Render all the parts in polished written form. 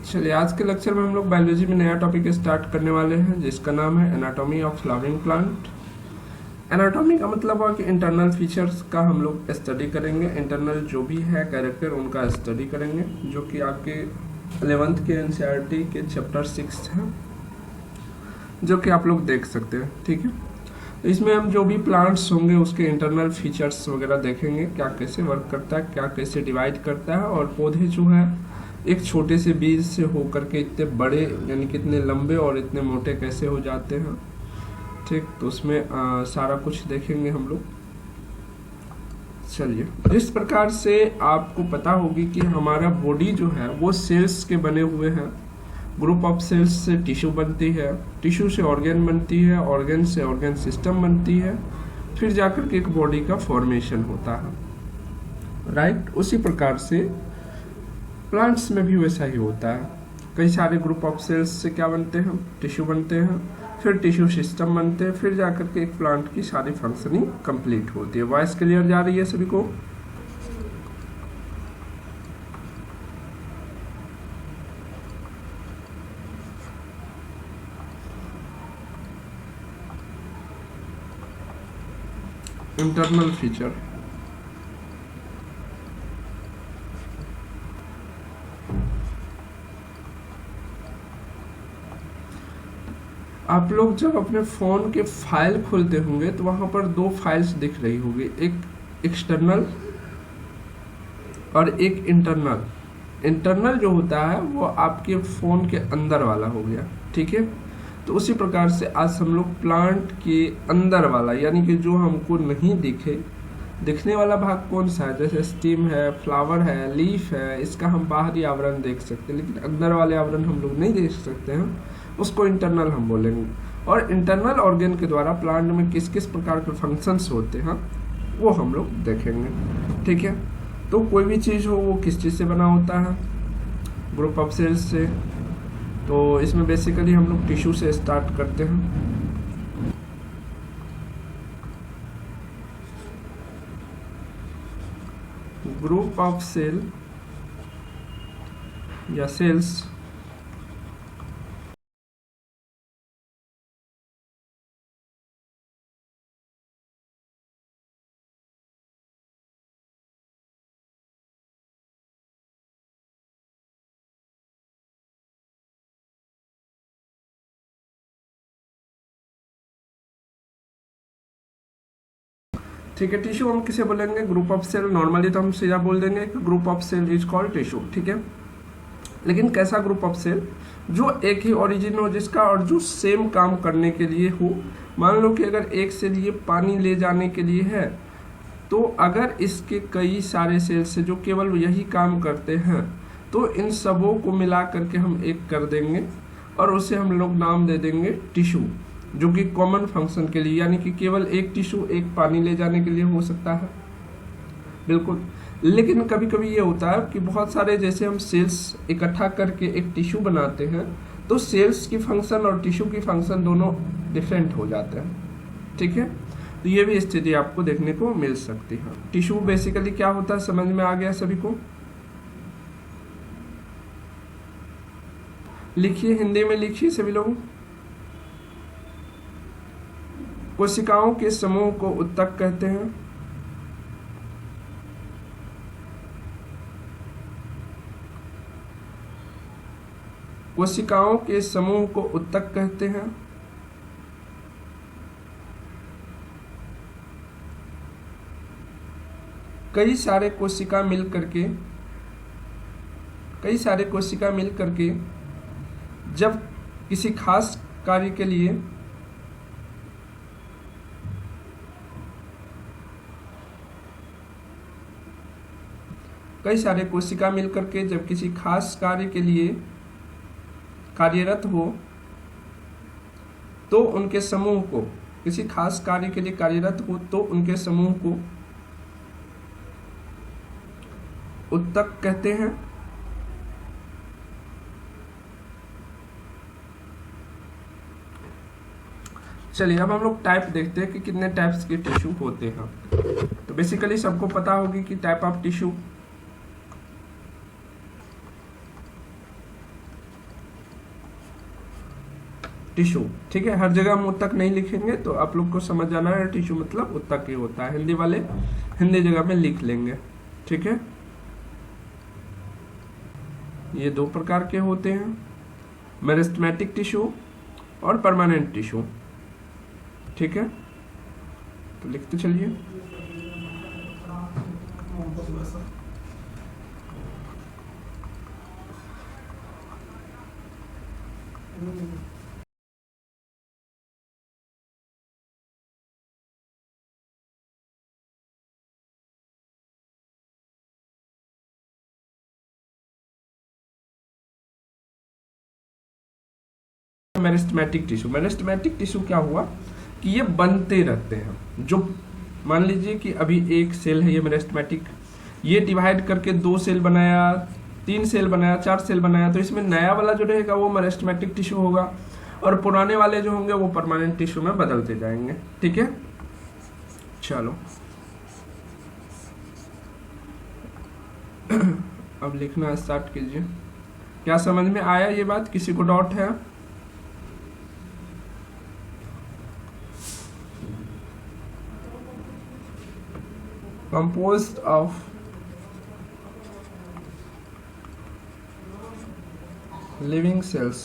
चलिए, आज के लेक्चर में हम लोग बायोलॉजी में नया टॉपिक स्टार्ट करने वाले हैं जिसका नाम है anatomy of flowering plant. Anatomy का मतलब है कि इंटरनल फीचर्स का हम लोग स्टडी करेंगे। इंटरनल जो भी है कैरेक्टर उनका स्टडी करेंगे, जो कि आपके 11th के एनसीईआरटी के चैप्टर 6 है, जो कि आप लोग देख सकते हैं। ठीक है, तो इसमें हम जो भी प्लांट्स होंगे उसके इंटरनल फीचर्स वगैरह देखेंगे, क्या कैसे वर्क करता है, क्या कैसे डिवाइड करता है, और पौधे जो है एक छोटे से बीज से होकर के इतने बड़े यानी कि इतने लंबे और इतने मोटे कैसे हो जाते हैं। ठीक, तो उसमें सारा कुछ देखेंगे हम लोग। चलिए, जिस प्रकार से आपको पता होगी कि हमारा बॉडी जो है वो सेल्स के बने हुए हैं। ग्रुप ऑफ सेल्स से टिश्यू बनती है, टिश्यू से ऑर्गन बनती है, ऑर्गन से ऑर्गन सिस्टम बनती है, फिर जाकर के एक बॉडी का फॉर्मेशन होता है। राइट, उसी प्रकार से प्लांट्स में भी वैसा ही होता है। कई सारे ग्रुप ऑफ सेल्स से क्या बनते हैं, टिश्यू बनते हैं, फिर टिश्यू सिस्टम बनते हैं, फिर जाकर के एक प्लांट की सारी फंक्शनिंग कंप्लीट होती है। वॉइस क्लियर जा रही है सभी को? इंटरनल फीचर, आप लोग जब अपने फ़ोन के फाइल खोलते होंगे तो वहाँ पर दो फाइल्स दिख रही होगी, एक एक्सटर्नल और एक इंटरनल। इंटरनल जो होता है वो आपके फ़ोन के अंदर वाला हो गया। ठीक है, तो उसी प्रकार से आज हम लोग प्लांट के अंदर वाला यानी कि जो हमको नहीं दिखने वाला भाग कौन सा है, जैसे स्टीम है, फ्लावर है, लीफ है, इसका हम बाहरी आवरण देख सकते हैं, लेकिन अंदर वाले आवरण हम लोग नहीं देख सकते हैं, उसको इंटरनल हम बोलेंगे। और इंटरनल ऑर्गन के द्वारा प्लांट में किस किस प्रकार के फंक्शंस होते हैं वो हम लोग देखेंगे। ठीक है, तो कोई भी चीज़ हो वो किस चीज़ से बना होता है, ग्रुप ऑफ सेल्स से। तो इसमें बेसिकली हम लोग टिश्यू से स्टार्ट करते हैं। ग्रुप ऑफ सेल या सेल्स ठीक है, टिश्यू हम किसे बोलेंगे, ग्रुप ऑफ सेल। नॉर्मली तो हम सीधा बोल देंगे कि group of cell is called tissue. ठीक है, लेकिन कैसा ग्रुप ऑफ सेल, जो एक ही ओरिजिन हो जिसका और जो सेम काम करने के लिए हो। मान लो कि अगर एक सेल ये पानी ले जाने के लिए है, तो अगर इसके कई सारे सेल्स हैं जो केवल यही काम करते हैं, तो इन सबों को मिला करके हम एक कर देंगे और उसे हम लोग नाम दे देंगे टिश्यू, जो कि कॉमन फंक्शन के लिए यानी कि केवल एक टिश्यू एक पानी ले जाने के लिए हो सकता है। बिल्कुल, लेकिन कभी कभी ये होता है कि बहुत सारे जैसे हम सेल्स इकट्ठा करके एक टिश्यू बनाते हैं, तो सेल्स की फंक्शन और टिश्यू की फंक्शन दोनों डिफरेंट हो जाते हैं। ठीक है, तो ये भी स्थिति आपको देखने को मिल सकती है। टिश्यू बेसिकली क्या होता है, समझ में आ गया सभी को? लिखिए, हिंदी में लिखिए सभी लोग। कोशिकाओं के समूह को उत्तक कहते हैं। कोशिकाओं के समूह को उत्तक कहते हैं। कई सारे कोशिका मिल करके जब किसी खास कार्य के लिए जब किसी खास कार्य के लिए कार्यरत हो, तो उनके समूह को किसी खास कार्य के लिए कार्यरत हो तो उनके समूह को उत्तक कहते हैं। चलिए, अब हम लोग टाइप देखते हैं कि कितने टाइप्स के टिश्यू होते हैं। तो बेसिकली सबको पता होगी कि टाइप ऑफ टिश्यू टिश्यू, ठीक है। हर जगह हम उत्तक नहीं लिखेंगे, तो आप लोग को समझ जाना है टिश्यू मतलब उत्तक ही होता है। हिंदी वाले हिंदी जगह में लिख लेंगे, ठीक है। ये दो प्रकार के होते हैं, मेरिस्टेमेटिक टिश्यू और परमानेंट टिश्यू, ठीक है। तो लिखते चलिए। मेरिस्टेमेटिक टिश्यू, मेरिस्टेमेटिक टिश्यू क्या हुआ कि ये बनते रहते हैं। जो मान लीजिए कि अभी एक सेल है ये मेरिस्टेमेटिक, ये डिवाइड करके 2 सेल बनाया, 3 सेल बनाया, 4 सेल बनाया, तो इसमें नया वाला जो रहेगा वो मेरिस्टेमेटिक टिश्यू होगा, और पुराने वाले जो होंगे वो परमानेंट टिश्यू में बदलते जाएंगे, ठीक है। चलो अब लिखना स्टार्ट कीजिए। क्या समझ में आया ये बात? किसी को डाउट है? composed of living cells,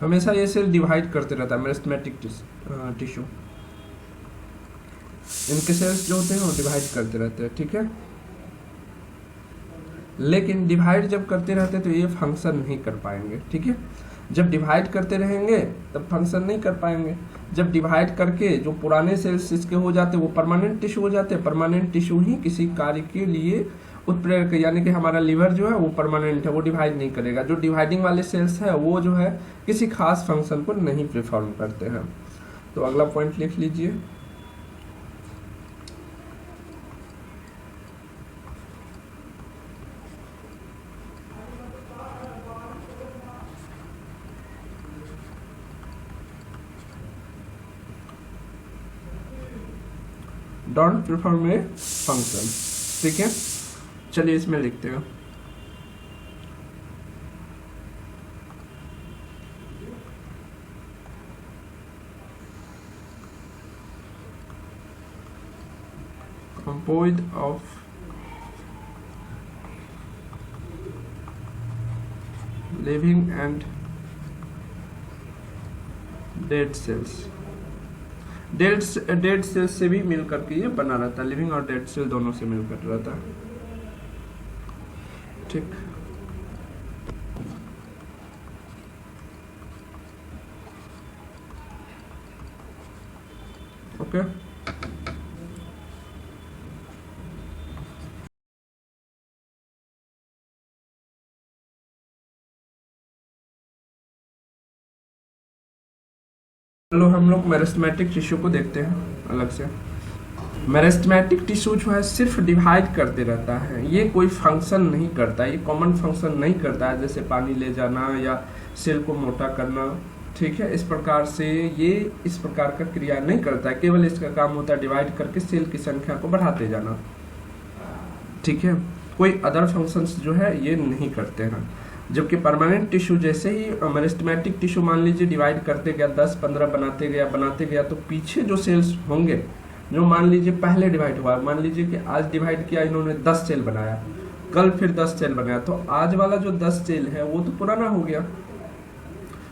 हमेशा ये सेल डिवाइड करते रहता है मेरिस्टेमेटिक टिश्यू। इनके सेल्स जो होते हैं वो डिवाइड करते रहते हैं, ठीक है। लेकिन डिवाइड जब करते रहते हैं तो ये फंक्शन नहीं कर पाएंगे, ठीक है। जब डिवाइड करते रहेंगे तब फंक्शन नहीं कर पाएंगे। जब डिवाइड करके जो पुराने सेल्स इसके हो जाते हैं वो परमानेंट टिश्यू हो जाते हैं। परमानेंट टिश्यू ही किसी कार्य के लिए उत्प्रेरक, यानी कि हमारा लिवर जो है वो परमानेंट है, वो डिवाइड नहीं करेगा। जो डिवाइडिंग वाले सेल्स है वो जो है किसी खास फंक्शन को नहीं परफॉर्म करते हैं। तो अगला पॉइंट लिख लीजिए। डोंट परफॉर्म ए फंक्शन, ठीक है। चलिए इसमें लिखते हैं। composed of living and dead cells। Dead cell से भी मिल करके ये बना रहता है, लिविंग और डेड सेल दोनों से मिलकर रहता है, ठीक। ओके चलो हम लोग मेरिस्टेमेटिक टिश्यू को देखते हैं अलग से। मेरिस्टेमेटिक टिश्यू जो है सिर्फ डिवाइड करते रहता है, ये कोई फंक्शन नहीं करता, ये कॉमन फंक्शन नहीं करता है, जैसे पानी ले जाना या सेल को मोटा करना, ठीक है। इस प्रकार से ये इस प्रकार का क्रिया नहीं करता है, केवल इसका काम होता है डिवाइड करके सेल की संख्या को बढ़ाते जाना, ठीक है। कोई अदर फंक्शंस जो है ये नहीं करते हैं। जबकि परमानेंट टिश्यू जैसे ही मेरिस्टेमेटिक टिश्यू मान लीजिए डिवाइड करते गया, 10-15 बनाते गया, तो पीछे जो सेल्स होंगे, जो मान लीजिए पहले डिवाइड हुआ, मान लीजिए कि आज डिवाइड किया इन्होंने 10 सेल बनाया, कल फिर 10 सेल बनाया, तो आज वाला जो 10 सेल है वो तो पुराना हो गया।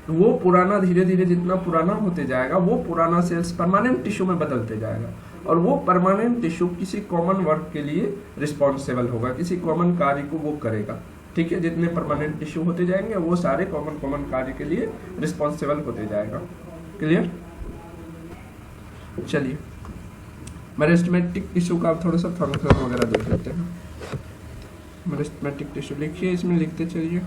वो पुराना धीरे धीरे जितना पुराना होते जाएगा वो पुराना सेल्स परमानेंट टिश्यू में बदलते जाएगा, और वो परमानेंट टिश्यू किसी कॉमन वर्क के लिए रिस्पॉन्सिबल होगा, किसी कॉमन कार्य को वो करेगा, ठीक है। जितने परमानेंट टिश्यू होते जाएंगे वो सारे कॉमन कार्य के लिए रिस्पॉन्सिबल होते जाएगा। क्लियर? चलिए मेरिस्टेमेटिक टिश्यू का थोड़ा सा फंक्शन वगैरह देख लेते हैं। मेरिस्टेमेटिक टिश्यू लिखिए, इसमें लिखते चलिए।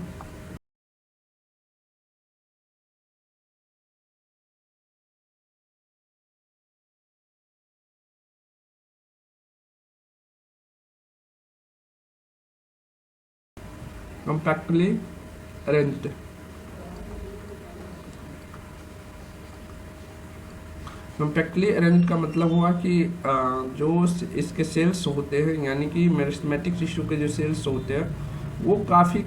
Compactly arranged. कॉम्पैक्टली अरेंज का मतलब हुआ कि जो इसके सेल्स होते हैं, यानी कि मेरिस्टेमेटिक टिश्यू के जो सेल्स होते हैं वो काफ़ी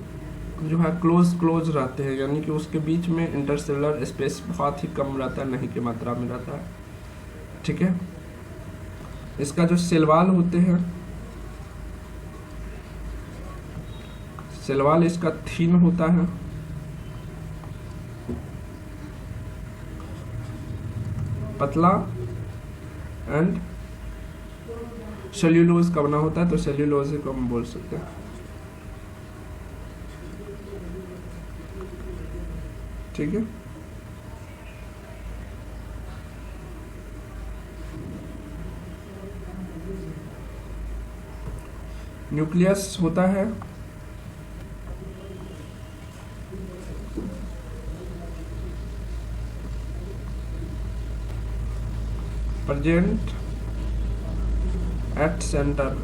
जो है क्लोज रहते हैं, यानी कि उसके बीच में इंटरसेलुलर स्पेस बहुत ही कम रहता है, नहीं की मात्रा में रहता है। ठीक है, इसका जो सेल वॉल होते हैं, सेल वॉल इसका थीन होता है, पतला, एंड सेल्यूलोज का बना होता है, तो सेल्यूलोज को हम बोल सकते हैं। ठीक है, न्यूक्लियस होता है प्रेजेंट एट सेंटर।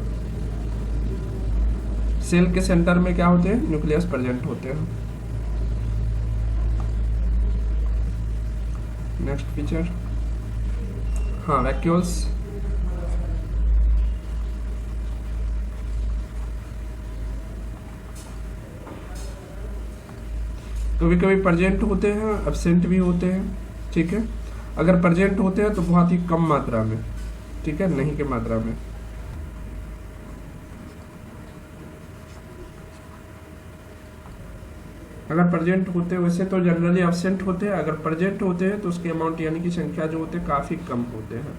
सेल के सेंटर में क्या होते हैं? न्यूक्लियस प्रेजेंट होते हैं। नेक्स्ट फीचर, हाँ, वैक्यूल्स। कभी कभी प्रेजेंट होते हैं, एब्सेंट भी होते हैं। ठीक है, अगर प्रेजेंट होते हैं तो बहुत ही कम मात्रा में, ठीक है, नहीं की मात्रा में। अगर प्रेजेंट होते हैं, वैसे तो जनरली एब्सेंट होते हैं, अगर प्रेजेंट होते हैं तो उसके अमाउंट यानी कि संख्या जो होते हैं काफी कम होते हैं।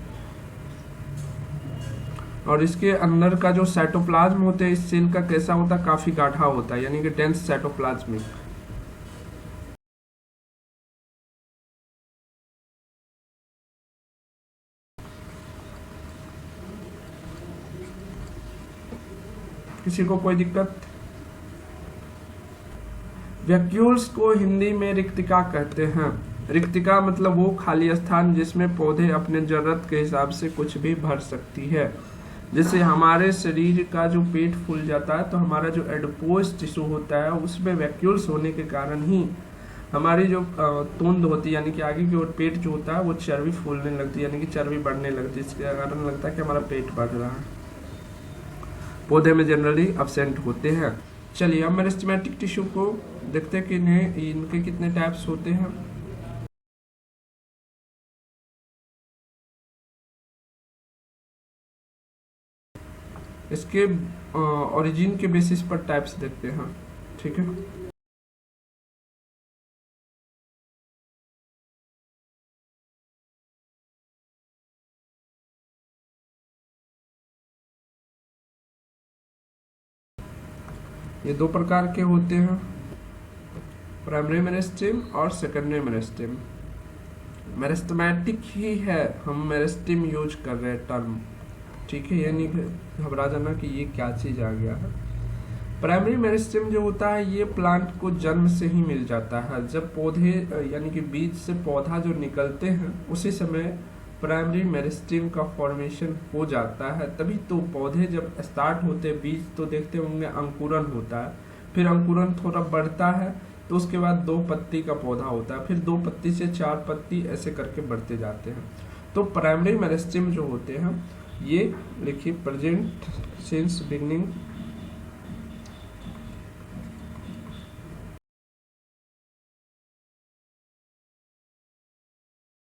और इसके अंदर का जो साइटोप्लाज्म होते हैं इस सेल का कैसा होता है? काफी गाढ़ा होता है, यानी कि डेंस साइटोप्लाज्मिक। किसी को कोई दिक्कत? वैक्यूल्स को हिंदी में रिक्तिका कहते हैं। रिक्तिका मतलब वो खाली स्थान जिसमें पौधे अपने जरूरत के हिसाब से कुछ भी भर सकती है। जैसे हमारे शरीर का जो पेट फूल जाता है तो हमारा जो एडिपोज टिश्यू होता है उसमें वैक्यूल्स होने के कारण ही हमारी जो तुंद होती है, यानी कि आगे की ओर पेट जो होता है वो चर्बी फूलने लगती है, यानी कि चर्बी बढ़ने लगती है। इसके कारण लगता है कि हमारा पेट बढ़ रहा है। पौधे में जनरली एब्सेंट होते हैं। चलिए अब मेरिस्टेमेटिक टिश्यू को देखते हैं कि इनके कितने टाइप्स होते हैं। इसके ओरिजिन के बेसिस पर टाइप्स देखते हैं। ठीक है, ये दो प्रकार के होते हैं, प्राइमरी मेरिस्टेम और सेकेंडरी मेरिस्टेम। मेरिस्टेमेटिक ही है, हम मेरिस्टेम यूज कर रहे हैं टर्म। ठीक है, ये नहीं घबरा जाना कि ये क्या चीज आ गया है। प्राइमरी मेरिस्टेम जो होता है ये प्लांट को जन्म से ही मिल जाता है। जब पौधे यानी कि बीज से पौधा जो निकलते हैं उसी समय प्राइमरी मेरिस्टेम का फॉर्मेशन हो जाता है। तभी तो पौधे जब स्टार्ट होते हैं, बीज तो देखते होंगे अंकुरन होता है, फिर अंकुरन थोड़ा बढ़ता है तो उसके बाद 2 पत्ती का पौधा होता है, फिर 2 पत्ती से 4 पत्ती, ऐसे करके बढ़ते जाते हैं। तो प्राइमरी मेरिस्टेम जो होते हैं ये लिखिए प्रेजेंट सिंस बिगनिंग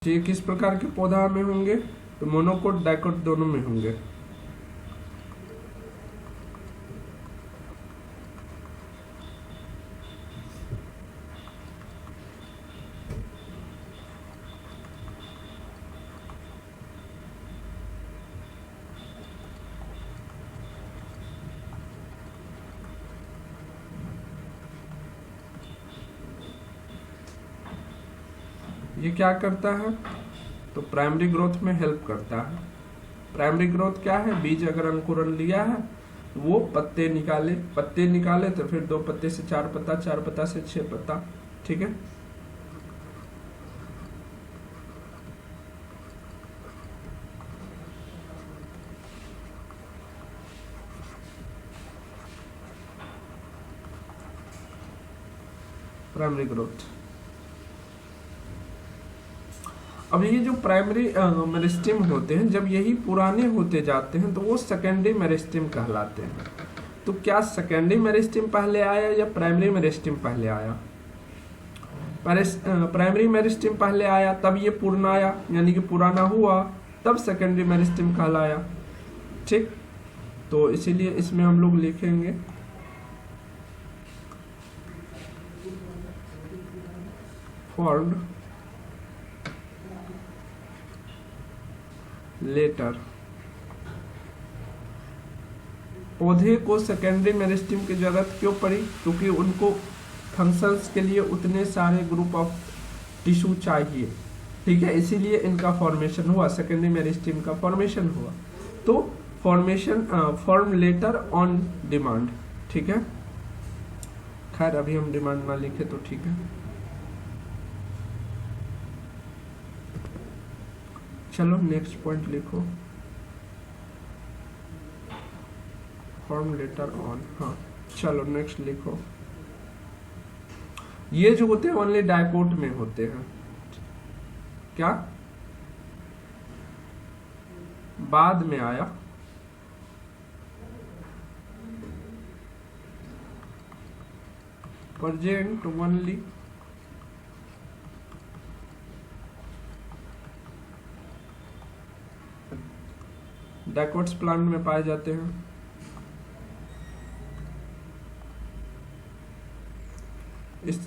ये किस प्रकार के पौधा में होंगे? तो मोनोकोट डाइकोट दोनों में होंगे। ये क्या करता है? तो प्राइमरी ग्रोथ में हेल्प करता है। प्राइमरी ग्रोथ क्या है? बीज अगर अंकुरन लिया है वो पत्ते निकाले तो फिर 2 पत्ते से 4 पत्ता, 4 पत्ता से 6 पत्ता। ठीक है, प्राइमरी ग्रोथ। अब ये जो प्राइमरी मेरिस्टेम होते हैं, जब यही पुराने होते जाते हैं तो वो सेकेंडरी मेरिस्टेम कहलाते हैं। तो क्या सेकेंडरी मेरिस्टेम पहले आया या प्राइमरी मेरिस्टेम पहले आया? प्राइमरी मेरिस्टेम पहले आया, तब ये पूर्ण आया, यानी कि पुराना हुआ, तब सेकेंडरी मेरिस्टेम कहलाया। ठीक, तो इसीलिए इसमें हम लोग लिखेंगे फॉर्म्ड लेटर। पौधे को सेकेंडरी मेरिस्टेम की जरूरत क्यों पड़ी? क्योंकि उनको फंक्शंस के लिए उतने सारे ग्रुप ऑफ टिश्यू चाहिए। ठीक है, इसीलिए इनका फॉर्मेशन हुआ, सेकेंडरी मेरिस्टेम का फॉर्मेशन हुआ। तो फॉर्म लेटर ऑन डिमांड। ठीक है, खैर अभी हम डिमांड ना लिखे तो ठीक है। चलो नेक्स्ट पॉइंट लिखो, फॉर्म लेटर ऑन। हाँ चलो नेक्स्ट लिखो। ये जो होते हैं ओनली डाइकोट में होते हैं। क्या बाद में आया? प्रेजेंट ओनली डाइकोट्स प्लांट में पाए जाते हैं।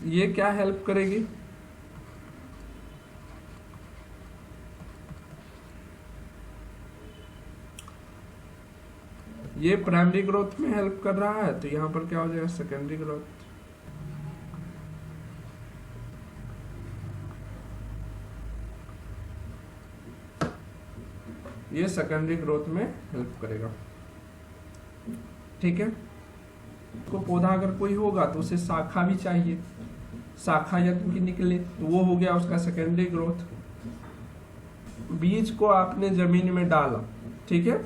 ये क्या हेल्प करेगी? ये प्राइमरी ग्रोथ में हेल्प कर रहा है, तो यहां पर क्या हो जाएगा? Secondary growth. ये सेकेंडरी ग्रोथ में हेल्प करेगा। ठीक है, तो पौधा अगर कोई होगा तो उसे शाखा भी चाहिए, शाखा यदि की निकले तो वो हो गया उसका सेकेंडरी ग्रोथ। बीज को आपने जमीन में डाला, ठीक है,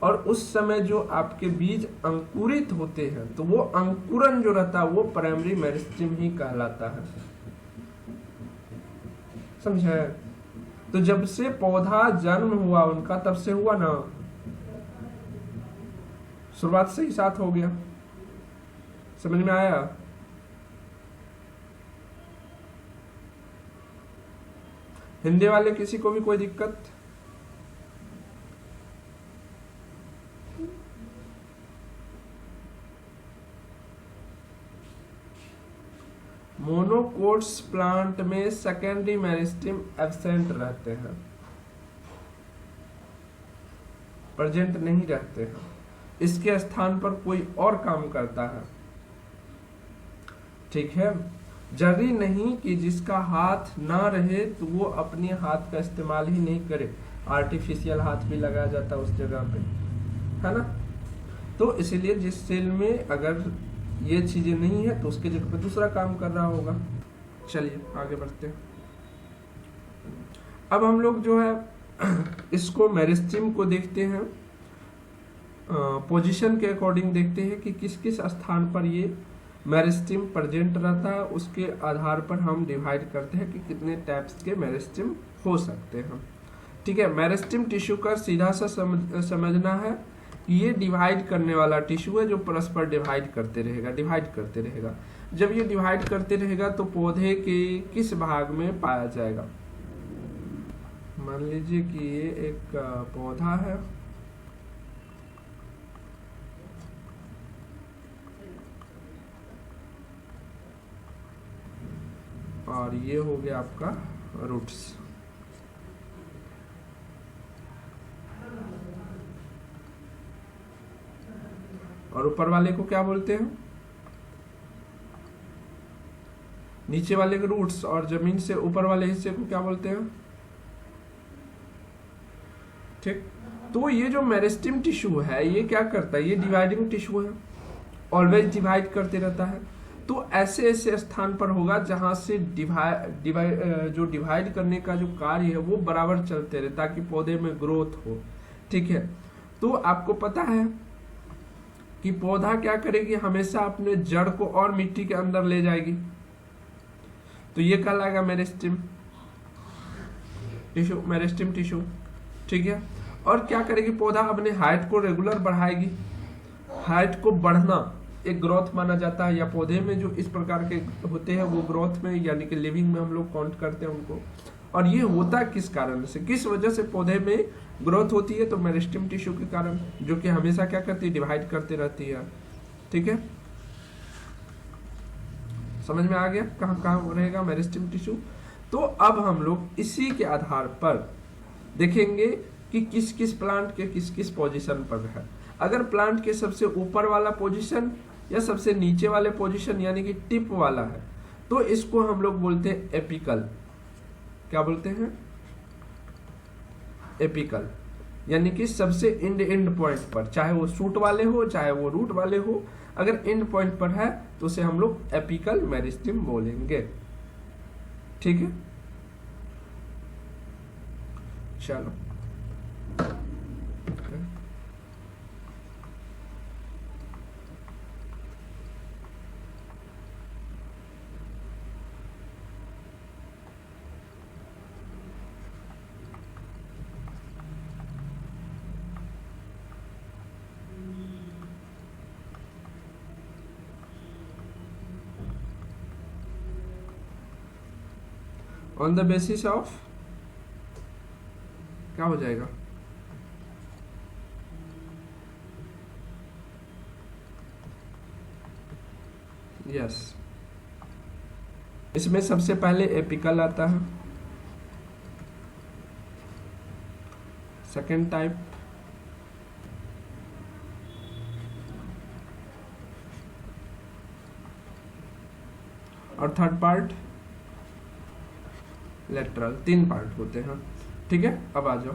और उस समय जो आपके बीज अंकुरित होते हैं तो वो अंकुरन जो रहता है वो प्राइमरी मेरिस्टेम ही कहलाता है। समझे? तो जब से पौधा जन्म हुआ उनका, तब से हुआ ना, शुरुआत से ही साथ हो गया। समझ में आया? हिंदी वाले किसी को भी कोई दिक्कत? मोनोकोट्स प्लांट में सेकेंडरी मेरिस्टेम एब्सेंट रहते हैं, प्रेजेंट नहीं रहते हैं। इसके स्थान पर कोई और काम करता है। ठीक है, जरूरी नहीं कि जिसका हाथ ना रहे तो वो अपने हाथ का इस्तेमाल ही नहीं करे, आर्टिफिशियल हाथ भी लगाया जाता है उस जगह पे, है ना। तो इसीलिए जिस सेल में अगर ये चीजें नहीं है तो उसके जगह पे दूसरा काम कर रहा होगा। चलिए आगे बढ़ते हैं। अब हम लोग जो है इसको मेरिस्टेम को देखते हैं, पोजीशन के अकॉर्डिंग देखते हैं कि किस किस स्थान पर ये मेरिस्टेम प्रेजेंट रहता है। उसके आधार पर हम डिवाइड करते हैं कि कितने टाइप्स के मेरिस्टेम हो सकते हैं। ठीक है, मेरिस्टेम टिश्यू का सीधा सा समझना है कि ये डिवाइड करने वाला टिश्यू है जो परस्पर डिवाइड करते रहेगा। जब ये डिवाइड करते रहेगा तो पौधे के किस भाग में पाया जाएगा? मान लीजिए कि ये एक पौधा है, और ये हो गया आपका रूट्स। और ऊपर वाले को क्या बोलते हैं? नीचे वाले को रूट्स, और जमीन से ऊपर वाले हिस्से को क्या बोलते हैं? ठीक, तो ये जो मेरिस्टेम टिश्यू है ये क्या करता है? ये डिवाइडिंग टिश्यू है, ऑलवेज डिवाइड करते रहता है। तो ऐसे ऐसे स्थान पर होगा जहां से जो डिवाइड करने का जो कार्य है वो बराबर चलते रहे ताकि पौधे में ग्रोथ हो। ठीक है, तो आपको पता है कि पौधा क्या करेगी? हमेशा अपने जड़ को और मिट्टी के अंदर ले जाएगी, तो ये कहलाएगा मेरिस्टेम टिश्यू, मेरिस्टेम टिश्यू, ठीक है। और क्या करेगी पौधा, अपने हाइट को रेगुलर बढ़ाएगी। हाइट को बढ़ना एक ग्रोथ माना जाता है, या पौधे में जो इस प्रकार के होते हैं वो ग्रोथ में यानी कि लिविंग में हम लोग काउंट करते हैं उनको। और ये होता किस कारण से, किस वजह से पौधे में ग्रोथ होती है, तो मेरिस्टेम टिश्यू के कारण, जो कि हमेशा क्या करती है, डिवाइड करते रहती है, ठीक है। समझ में आ गया कहाँ कहाँ रहेगा मेरिस्टेम टिश्यू। तो अब हम लोग इसी के आधार पर देखेंगे कि किस किस प्लांट के किस किस पोजीशन पर है। अगर प्लांट के सबसे ऊपर वाला पोजीशन या सबसे नीचे वाले पोजीशन यानी कि टिप वाला है, तो इसको हम लोग बोलते हैं एपिकल। क्या बोलते हैं, एपिकल, यानी कि सबसे एंड पॉइंट पर, चाहे वो शूट वाले हो चाहे वो रूट वाले हो, अगर एंड पॉइंट पर है तो उसे हम लोग एपिकल मेरिस्टेम बोलेंगे, ठीक है। चलो ऑन द बेसिस ऑफ क्या हो जाएगा, यस, इसमें सबसे पहले एपिकल आता है, सेकेंड टाइप और थर्ड पार्ट लेटरल। 3 पार्ट होते हैं, ठीक है। अब आ जाओ,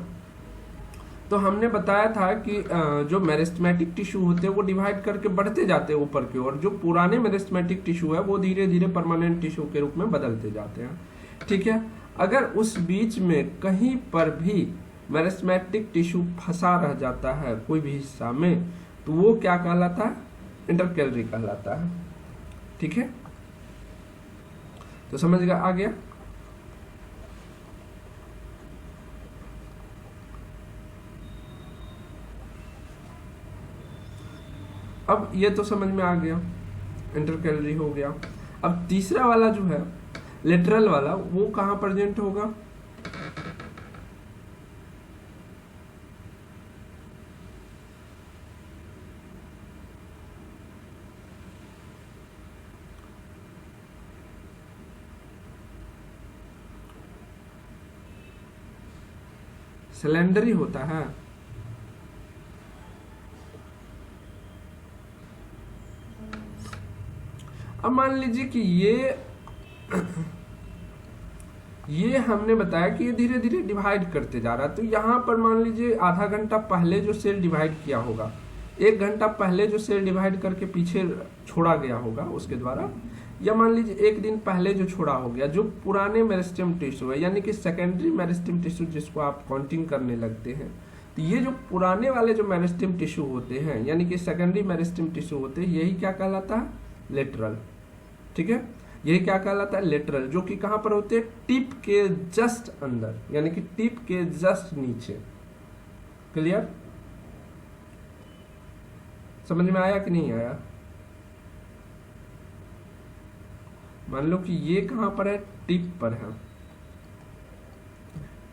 तो हमने बताया था कि जो मेरिस्टेमेटिक टिश्यू होते हैं वो डिवाइड करके बढ़ते जाते हैं ऊपर की ओर। जो पुराने मेरिस्टेमेटिक टिश्यू है वो धीरे धीरे परमानेंट टिश्यू के रूप में बदलते जाते हैं, ठीक है। अगर उस बीच में कहीं पर भी मेरिस्टेमेटिक टिश्यू फंसा रह जाता है कोई भी हिस्सा में, तो वो क्या कहलाता है, इंटरकैलरी कहलाता है, ठीक है। तो समझ गया, आ गया। अब ये तो समझ में आ गया, इंटरकैलरी हो गया। अब तीसरा वाला जो है लेटरल वाला, वो कहां प्रेजेंट होगा, सिलेंडरी होता है। अब मान लीजिए कि ये हमने बताया कि ये धीरे धीरे डिवाइड करते जा रहा है। तो यहाँ पर मान लीजिए आधा घंटा पहले जो सेल डिवाइड किया होगा, 1 घंटा पहले जो सेल डिवाइड करके पीछे छोड़ा गया होगा उसके द्वारा, या मान लीजिए 1 दिन पहले जो छोड़ा हो गया, जो पुराने मेरिस्टेम टिश्यू है यानी कि सेकेंडरी मेरिस्टेम टिश्यू जिसको आप काउंटिंग करने लगते हैं, तो ये जो पुराने वाले जो मेरिस्टेम टिश्यू होते हैं यानी कि सेकेंडरी मेरिस्टेम टिश्यू होते हैं, यही क्या कहलाता है, लेटरल, ठीक है। यही क्या कहलाता है, लेटरल, जो कि कहां पर होते हैं, टिप के जस्ट अंदर यानी कि टिप के जस्ट नीचे। क्लियर, समझ में आया कि नहीं आया। मान लो कि ये कहां पर है, टिप पर है,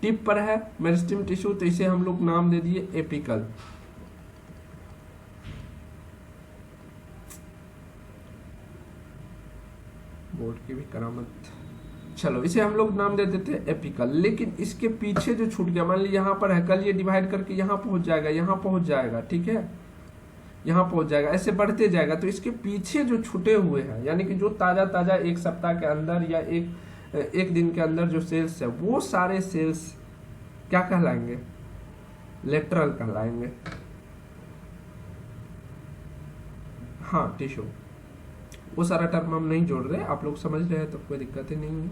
टिप पर है मेरिस्टेम टिश्यू, तो इसे हम लोग नाम दे दिए एपिकल। बोर्ड की भी करामत, चलो इसे हम लोग नाम दे देते हैं एपिकल। लेकिन इसके पीछे जो छूट गया, मान लीजिए यहाँ पर है, कल ये डिवाइड करके यहाँ पहुंच जाएगा, यहाँ पहुंच जाएगा, ठीक है, यहाँ पहुंच जाएगा, ऐसे बढ़ते जाएगा। तो इसके पीछे जो छूटे हुए हैं यानी कि जो ताजा ताजा 1 सप्ताह के अंदर या एक दिन के अंदर जो सेल्स है, वो सारे सेल्स क्या कहलाएंगे, लेटरल कहलाएंगे। हाँ, टिश्यू, वो सारा टर्म हम नहीं जोड़ रहे, आप लोग समझ रहे हैं तो कोई दिक्कत ही नहीं है।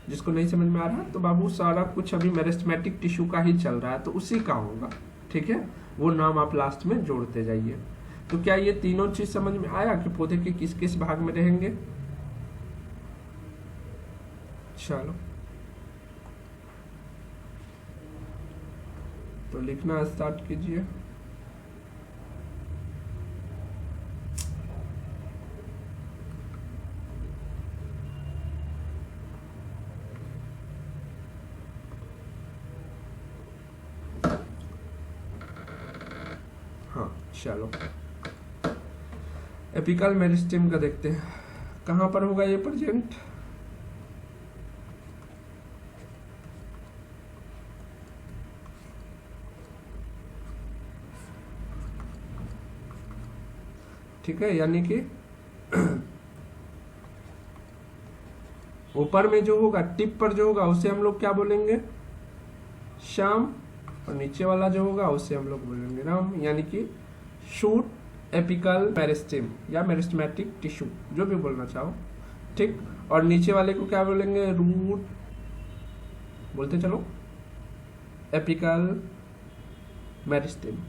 जिसको नहीं समझ में आ रहा है तो बाबू सारा कुछ अभी मेरिस्टेमेटिक टिश्यू का ही चल रहा है, तो उसी का होगा, ठीक है। वो नाम आप लास्ट में जोड़ते जाइए। तो क्या ये तीनों चीज समझ में आया कि पौधे के किस किस भाग में रहेंगे। चलो तो लिखना स्टार्ट कीजिए। हाँ चलो, एपिकल मेरिस्टेम का देखते हैं कहाँ पर होगा ये प्रेजेंट। ठीक है, यानी कि ऊपर में जो होगा टिप पर जो होगा उसे हम लोग क्या बोलेंगे, श्याम, और नीचे वाला जो होगा उसे हम लोग बोलेंगे राम, यानी कि शूट एपिकल मेरिस्टेम या मेरिस्टेमेटिक टिश्यू, जो भी बोलना चाहो। ठीक, और नीचे वाले को क्या बोलेंगे, रूट, बोलते चलो, एपिकल मेरिस्टेम।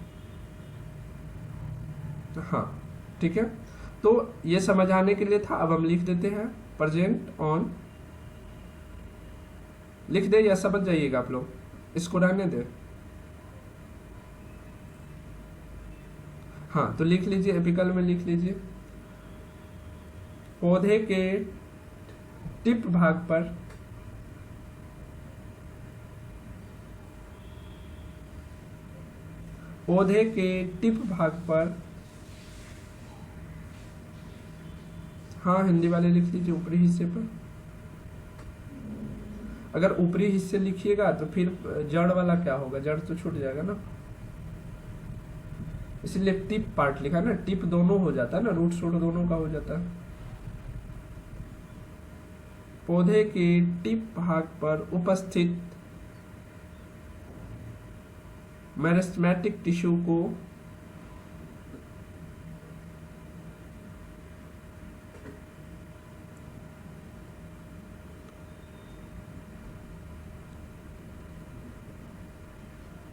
हाँ ठीक है, तो ये समझाने के लिए था। अब हम लिख देते हैं प्रेजेंट ऑन, लिख दे या समझ जाइएगा आप लोग, इसको रहने दे। हाँ तो लिख लीजिए, एपिकल में लिख लीजिए, पौधे के टिप भाग पर पौधे के टिप भाग पर, हाँ हिंदी वाले लिख लीजिए ऊपरी हिस्से पर। अगर ऊपरी हिस्से लिखिएगा तो फिर जड़ वाला क्या होगा, जड़ तो छूट जाएगा ना, इसलिए टिप पार्ट लिखा ना, टिप दोनों हो जाता है ना, रूट शूट दोनों का हो जाता है। पौधे के टिप भाग पर उपस्थित मेरिस्टेमेटिक टिश्यू को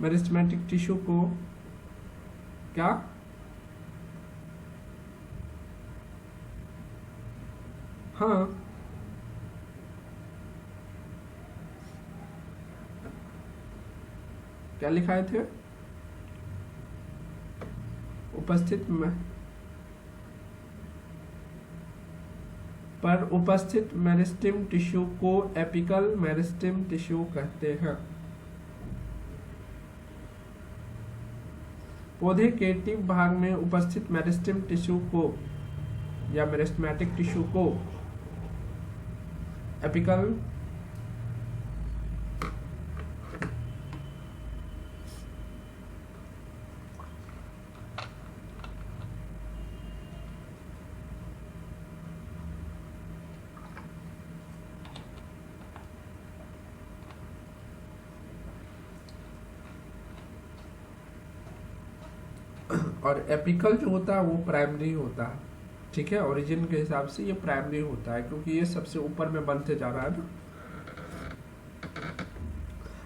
मेरिस्टेमेटिक टिश्यू को क्या, हाँ क्या लिखाए थे, उपस्थित में पर उपस्थित मेरिस्टेम टिश्यू को एपिकल मेरिस्टेम टिश्यू कहते हैं। पौधे के टिप भाग में उपस्थित मेरिस्टेम टिश्यू को या मेरिस्टेमेटिक टिश्यू को एपिकल और एपिकल जो होता है वो प्राइमरी होता है। ठीक है, ओरिजिन के हिसाब से ये प्राइमरी होता है क्योंकि ये सबसे ऊपर में बनते जा रहा है ना।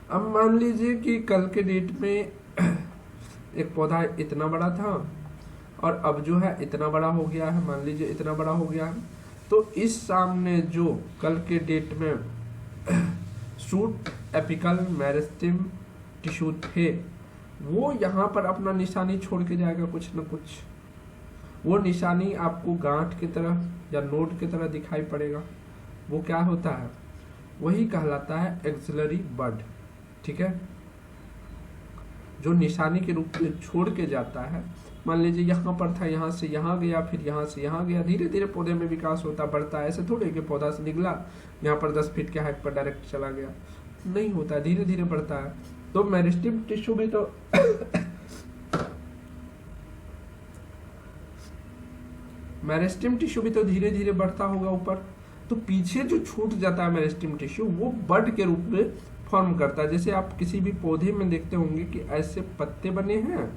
अब मान लीजिए कि कल के डेट में एक पौधा इतना बड़ा था और अब जो है इतना बड़ा हो गया है, मान लीजिए इतना बड़ा हो गया है, तो इस सामने जो कल के डेट में शूट एपिकल मेरिस्टेम टिश्यू थे वो यहाँ पर अपना निशानी छोड़ के जाएगा कुछ न कुछ। वो निशानी आपको गांठ की तरह या नोड की तरह दिखाई पड़ेगा। वो क्या होता है, वही कहलाता है एक्सिलरी बड। ठीक है, जो निशानी के रूप में छोड़ के जाता है। मान लीजिए यहाँ पर था, यहाँ से यहाँ गया, फिर यहाँ से यहाँ गया, धीरे धीरे पौधे में विकास होता बढ़ता है। ऐसे थोड़े कि पौधा से निकला यहाँ पर 10 फीट के हाइट पर डायरेक्ट चला गया, नहीं होता, धीरे धीरे बढ़ता है। तो मेरिस्टेम टिश्यू भी तो मेरिस्टेम टिश्यू भी तो धीरे धीरे बढ़ता होगा ऊपर। तो पीछे जो छूट जाता है मेरिस्टेम टिश्यू वो बड के रूप में फॉर्म करता है। जैसे आप किसी भी पौधे में देखते होंगे कि ऐसे पत्ते बने हैं,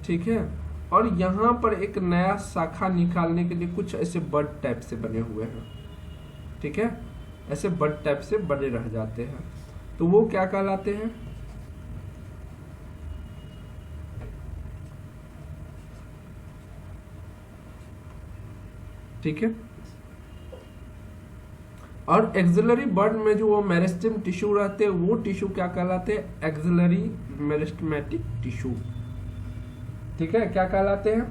ठीक है, और यहाँ पर एक नया शाखा निकालने के लिए कुछ ऐसे बड टाइप से बने हुए हैं। ठीक है, ऐसे बड टाइप से बने रह जाते हैं, तो वो क्या कहलाते हैं, ठीक है। और एक्सिलरी बर्ड में जो वो मेरिस्टेम टिश्यू रहते हैं वो टिश्यू क्या कहलाते हैं? Axillary meristematic tissue. ठीक है, क्या कहलाते हैं?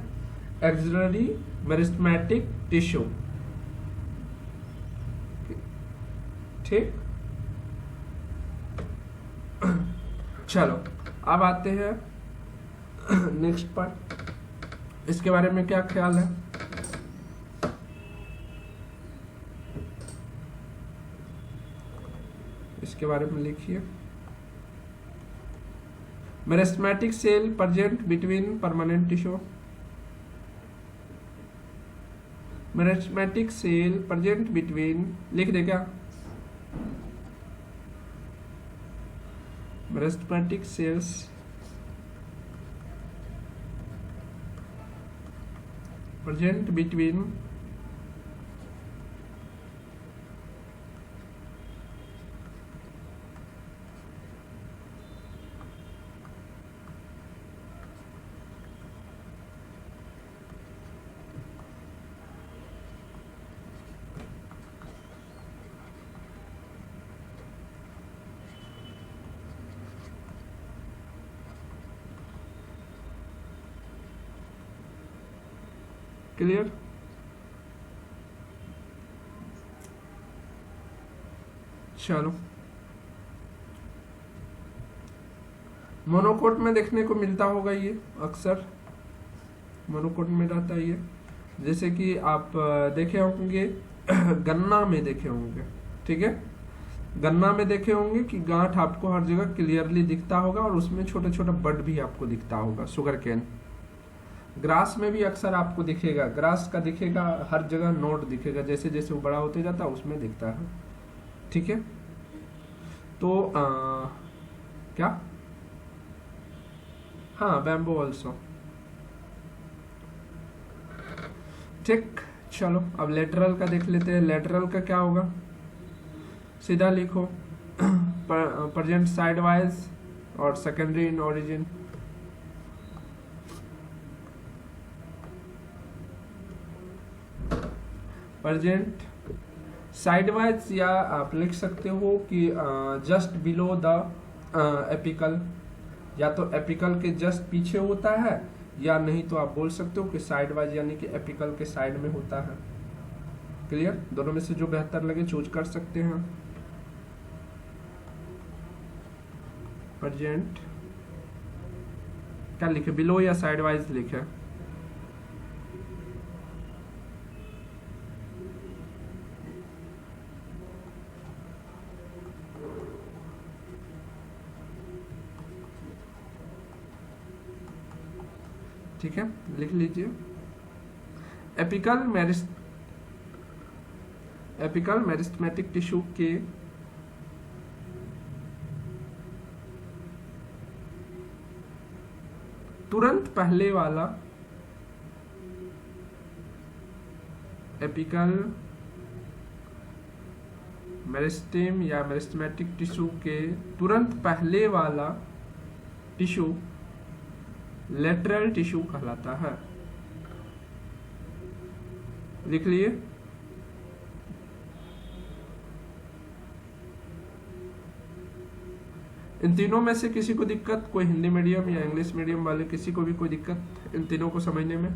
Axillary meristematic tissue. ठीक, चलो अब आते हैं नेक्स्ट पार्ट। इसके बारे में क्या ख्याल है? इसके बारे में लिखिए। Meristematic cell present between permanent tissue. Meristematic cell present between, लिख दे क्या? Meristematic cells present between clear? चलो, मोनोकोट में देखने को मिलता होगा ये, अक्सर मोनोकोट में रहता है ये। जैसे कि आप देखे होंगे गन्ना में देखे होंगे, ठीक है, गन्ना में देखे होंगे कि गांठ आपको हर जगह क्लियरली दिखता होगा और उसमें छोटा छोटा बड भी आपको दिखता होगा। शुगर केन, ग्रास में भी अक्सर आपको दिखेगा, ग्रास का दिखेगा, हर जगह नोट दिखेगा, जैसे जैसे वो बड़ा होते जाता है उसमें दिखता है। ठीक है, तो क्या, हाँ, बैम्बो ऑल्सो। ठीक, चलो अब लेटरल का देख लेते हैं। लेटरल का क्या होगा? सीधा लिखो, प्रेजेंट साइड वाइज और secondary in origin. Present side wise, या आप लिख सकते हो कि जस्ट बिलो द एपिकल, या तो एपिकल के जस्ट पीछे होता है, या नहीं तो आप बोल सकते हो कि साइड वाइज यानी कि एपिकल के साइड में होता है। क्लियर? दोनों में से जो बेहतर लगे चूज कर सकते हैं। प्रेजेंट क्या लिखे, बिलो या साइड वाइज लिखे? ठीक है, लिख लीजिए। एपिकल मेरिस्टेमेटिक टिश्यू के तुरंत पहले वाला, एपिकल मेरिस्टेम या मेरिस्टेमेटिक टिश्यू के तुरंत पहले वाला टिश्यू लेटरल टिश्यू कहलाता है। लिख लिए। इन तीनों में से किसी को दिक्कत, कोई हिंदी मीडियम या इंग्लिश मीडियम वाले किसी को भी कोई दिक्कत इन तीनों को समझने में?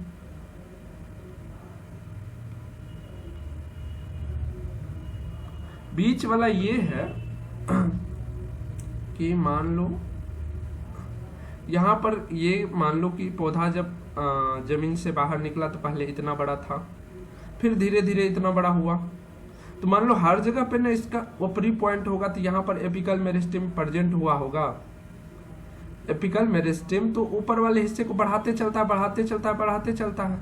बीच वाला ये है कि मान लो यहां पर, ये मान लो कि पौधा जब जमीन से बाहर निकला तो पहले इतना बड़ा था, फिर धीरे धीरे इतना बड़ा हुआ। तो मान लो हर जगह पे ना इसका ऊपरी पॉइंट होगा, तो यहाँ पर एपिकल मेरिस्टेम प्रेजेंट हुआ होगा। एपिकल मेरिस्टेम तो ऊपर वाले हिस्से को बढ़ाते चलता है, बढ़ाते चलता है, बढ़ाते चलता है।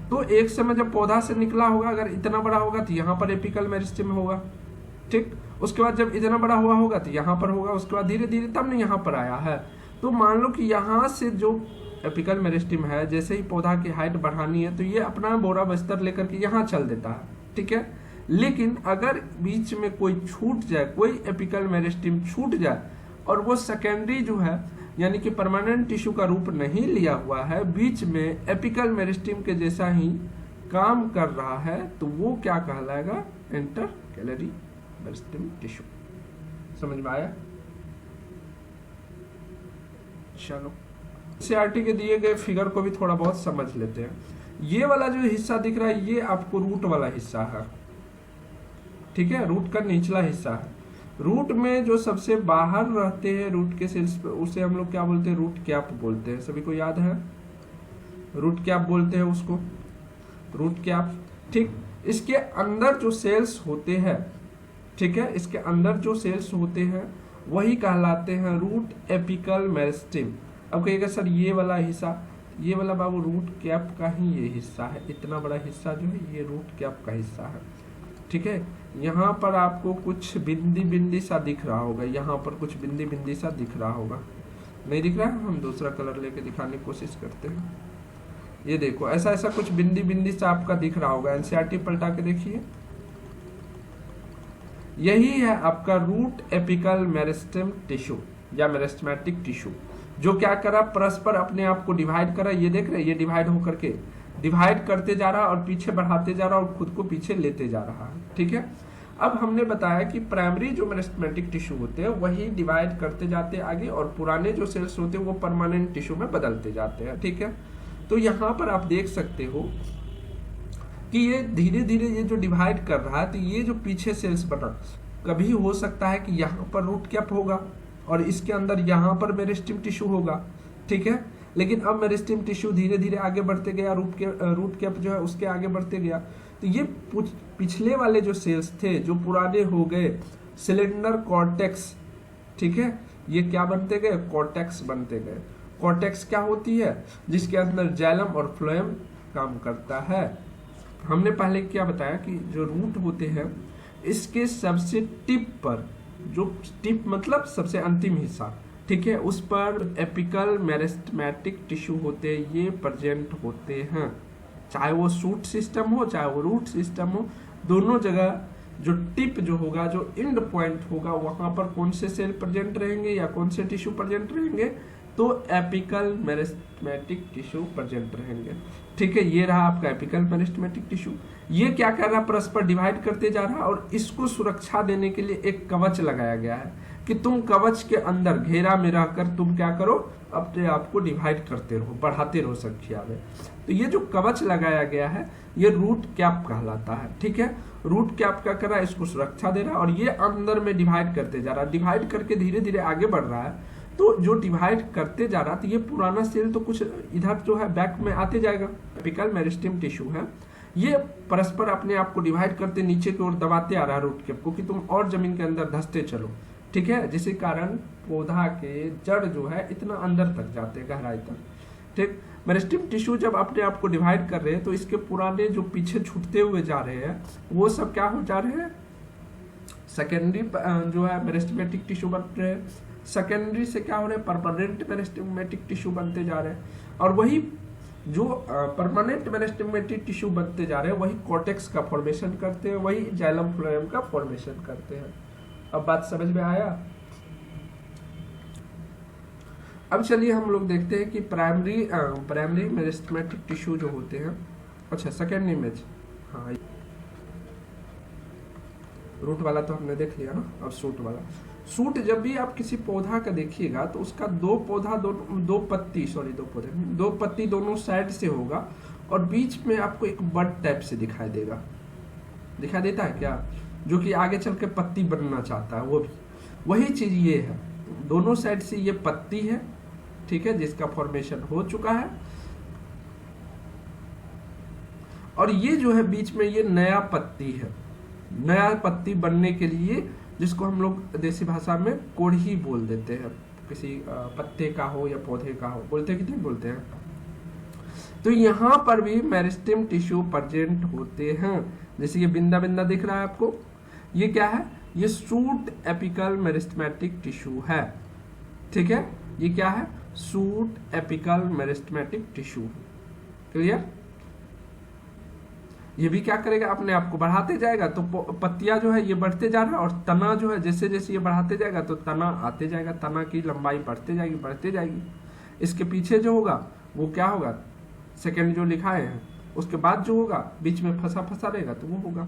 तो एक समय जब पौधा से निकला होगा, अगर इतना बड़ा होगा तो यहाँ पर एपिकल मेरिस्टेम होगा। ठीक, उसके बाद जब इतना बड़ा हुआ होगा तो यहाँ पर होगा, उसके बाद धीरे धीरे तब नहीं यहाँ पर आया है। तो मान लो कि यहाँ से जो एपिकल मेरिस्टेम है, जैसे ही पौधा की हाइट बढ़ानी है तो ये अपना बोरा बस्तर लेकर के यहाँ चल देता है। ठीक है, लेकिन अगर बीच में कोई छूट जाए, कोई एपिकल मेरिस्टेम छूट जाए और वो सेकेंडरी जो है यानी कि परमानेंट टिश्यू का रूप नहीं लिया हुआ है, बीच में एपिकल मेरिस्टेम के जैसा ही काम कर रहा है, तो वो क्या कहलाएगा? Intercalary meristem tissue. समझ में आया? चलो एनसीईआरटी के दिए गए फिगर को भी थोड़ा बहुत समझ लेते हैं। ये वाला जो हिस्सा दिख रहा है ये आपको रूट वाला हिस्सा है, ठीक है, रूट का निचला हिस्सा है। रूट में जो सबसे बाहर रहते हैं रूट के सेल्स पे, उसे हम लोग क्या बोलते हैं? रूट कैप बोलते हैं। सभी को याद है? रूट कैप बोलते हैं उसको, रूट कैप। ठीक, इसके अंदर जो सेल्स होते हैं, ठीक है, इसके अंदर जो सेल्स होते हैं वही कहलाते हैं रूट एपिकल मेरिस्टेम। अब कहिएगा सर ये वाला हिस्सा, ये वाला बाबू रूट कैप का ही ये हिस्सा है, इतना बड़ा हिस्सा जो है ये रूट कैप का हिस्सा है, ठीक है। यहाँ पर आपको कुछ बिंदी बिंदी सा दिख रहा होगा, यहाँ पर कुछ बिंदी बिंदी सा दिख रहा होगा, नहीं दिख रहा है? हम दूसरा कलर लेके दिखाने की कोशिश करते हैं। ये देखो ऐसा ऐसा कुछ बिंदी बिंदी सा आपका दिख रहा होगा, एनसीईआरटी पलटा के देखिए। यही है आपका रूट एपिकल मेरिस्टेम टिश्यू या मेरिस्टेमेटिक टिश्यू, जो क्या करा, परस्पर अपने आप को डिवाइड करा। ये देख रहे हैं, ये डिवाइड होकर के डिवाइड करते जा रहा है और पीछे बढ़ाते जा रहा है और खुद को पीछे लेते जा रहा है, ठीक है। अब हमने बताया कि प्राइमरी जो मेरिस्टेमेटिक टिश्यू होते हैं वही डिवाइड करते जाते हैं आगे, और पुराने जो सेल्स होते हैं वो परमानेंट टिश्यू में बदलते जाते हैं, ठीक है। तो यहाँ पर आप देख सकते हो कि ये धीरे धीरे ये जो डिवाइड कर रहा है, तो ये जो पीछे सेल्स बना, कभी हो सकता है कि यहाँ पर रूट कैप होगा और इसके अंदर यहाँ पर मेरिस्टेम टिश्यू होगा, ठीक है। लेकिन अब मेरिस्टेम टिश्यू धीरे धीरे आगे बढ़ते गया, रूट कैप जो है उसके आगे बढ़ते गया, तो ये पिछले वाले जो सेल्स थे जो पुराने हो गए, सिलेंडर कॉर्टेक्स, ठीक है, ये क्या बनते गए? कॉर्टेक्स बनते गए। कॉर्टेक्स क्या होती है? जिसके अंदर जाइलम और फ्लोएम काम करता है। हमने पहले क्या बताया कि जो रूट होते हैं इसके सबसे टिप पर, जो टिप मतलब सबसे अंतिम हिस्सा, ठीक है, उस पर एपिकल मेरिस्टेमेटिक टिश्यू होते हैं, ये प्रेजेंट होते हैं। चाहे वो शूट सिस्टम हो चाहे वो रूट सिस्टम हो, दोनों जगह जो टिप जो होगा, जो एंड पॉइंट होगा, वहां पर कौन से सेल प्रेजेंट रहेंगे या कौन से टिश्यू प्रेजेंट रहेंगे? तो एपिकल मेरिस्टेमेटिक टिश्यू प्रेजेंट रहेंगे, ठीक है। ये रहा आपका एपिकल मेरिस्टेमेटिक टिश्यू। ये क्या कर रहा है? परस्पर डिवाइड करते जा रहा है और इसको सुरक्षा देने के लिए एक कवच लगाया गया है कि तुम कवच के अंदर घेरा में रहकर तुम क्या करो, अपने आप को डिवाइड करते रहो, बढ़ाते रहो संख्या में। तो ये जो कवच लगाया गया है ये रूट कैप कहलाता है, ठीक है। रूट कैप क्या कर रहा है? इसको सुरक्षा दे रहा है और ये अंदर में डिवाइड करते जा रहा है, डिवाइड करके धीरे धीरे आगे बढ़ रहा है। तो जो डिवाइड करते जा रहा, तो ये पुराना सेल तो कुछ इधर जो है बैक में आते जाएगा। एपिकल मेरिस्टेम टिश्यू है, ये परस्पर अपने आप को डिवाइड करते नीचे की ओर दबाते आ रहा है रूट कैप को कि तुम और जमीन के अंदर धंसते चलो, ठीक है। जिसके कारण पौधा के जड़ जो है इतना अंदर तक जाते, गहराई तक, ठीक। मेरिस्टेम टिश्यू जब अपने आप को डिवाइड कर रहे हैं तो इसके पुराने जो पीछे छूटते हुए जा रहे हैं वो सब क्या हो जा रहे हैं? सेकेंडरी जो है मेरिस्टेमेटिक टिश्यू बन रहे हैं। सेकेंडरी से क्या हो रहे हैं? परमानेंट मेरिस्टेमेटिक टिश्यू बनते जा रहे हैं। और वही जो परमानेंट मेरिस्टेमेटिक टिश्यू बनते जा रहे हैं वही कॉर्टेक्स का फॉर्मेशन करते हैं, वही जाइलम फ्लोएम का फॉर्मेशन करते हैं। अब बात समझ में आया? अब चलिए हम लोग देखते हैं कि प्राइमरी मेरिस्टेमेटिक टिश्यू जो होते हैं, अच्छा सेकेंड इमेज, हाँ रूट वाला तो हमने देख लिया ना, अब शूट वाला। शूट जब भी आप किसी पौधा का देखिएगा तो उसका दो पत्ती दोनों साइड से होगा और बीच में आपको एक बड टाइप से दिखाई देगा, दिखाई देता है क्या? जो कि आगे चल के पत्ती बनना चाहता है, वो भी वही चीज ये है। दोनों साइड से ये पत्ती है, ठीक है, जिसका फॉर्मेशन हो चुका है, और ये जो है बीच में ये नया पत्ती है। नया पत्ती बनने के लिए, जिसको हम लोग देसी भाषा में कोढ़ी बोल देते हैं, किसी पत्ते का हो या पौधे का हो, बोलते हैं कि नहीं बोलते हैं। तो यहाँ पर भी मेरिस्टेम टिश्यू प्रेजेंट होते हैं। जैसे ये बिंदा बिंदा दिख रहा है आपको, ये क्या है? ये शूट एपिकल मेरिस्टेमेटिक टिश्यू है, ठीक है। ये क्या है? Shoot apical meristematic tissue, clear. ये भी क्या करेगा? अपने आप को बढ़ाते जाएगा, तो पत्तियां जो है ये बढ़ते जा रहा है और तना जो है जैसे जैसे ये बढ़ाते जाएगा तो तना आते जाएगा, तना की लंबाई बढ़ते जाएगी। इसके पीछे जो होगा वो क्या होगा? सेकेंड जो लिखाए हैं उसके बाद जो होगा बीच में फंसा रहेगा तो वो होगा।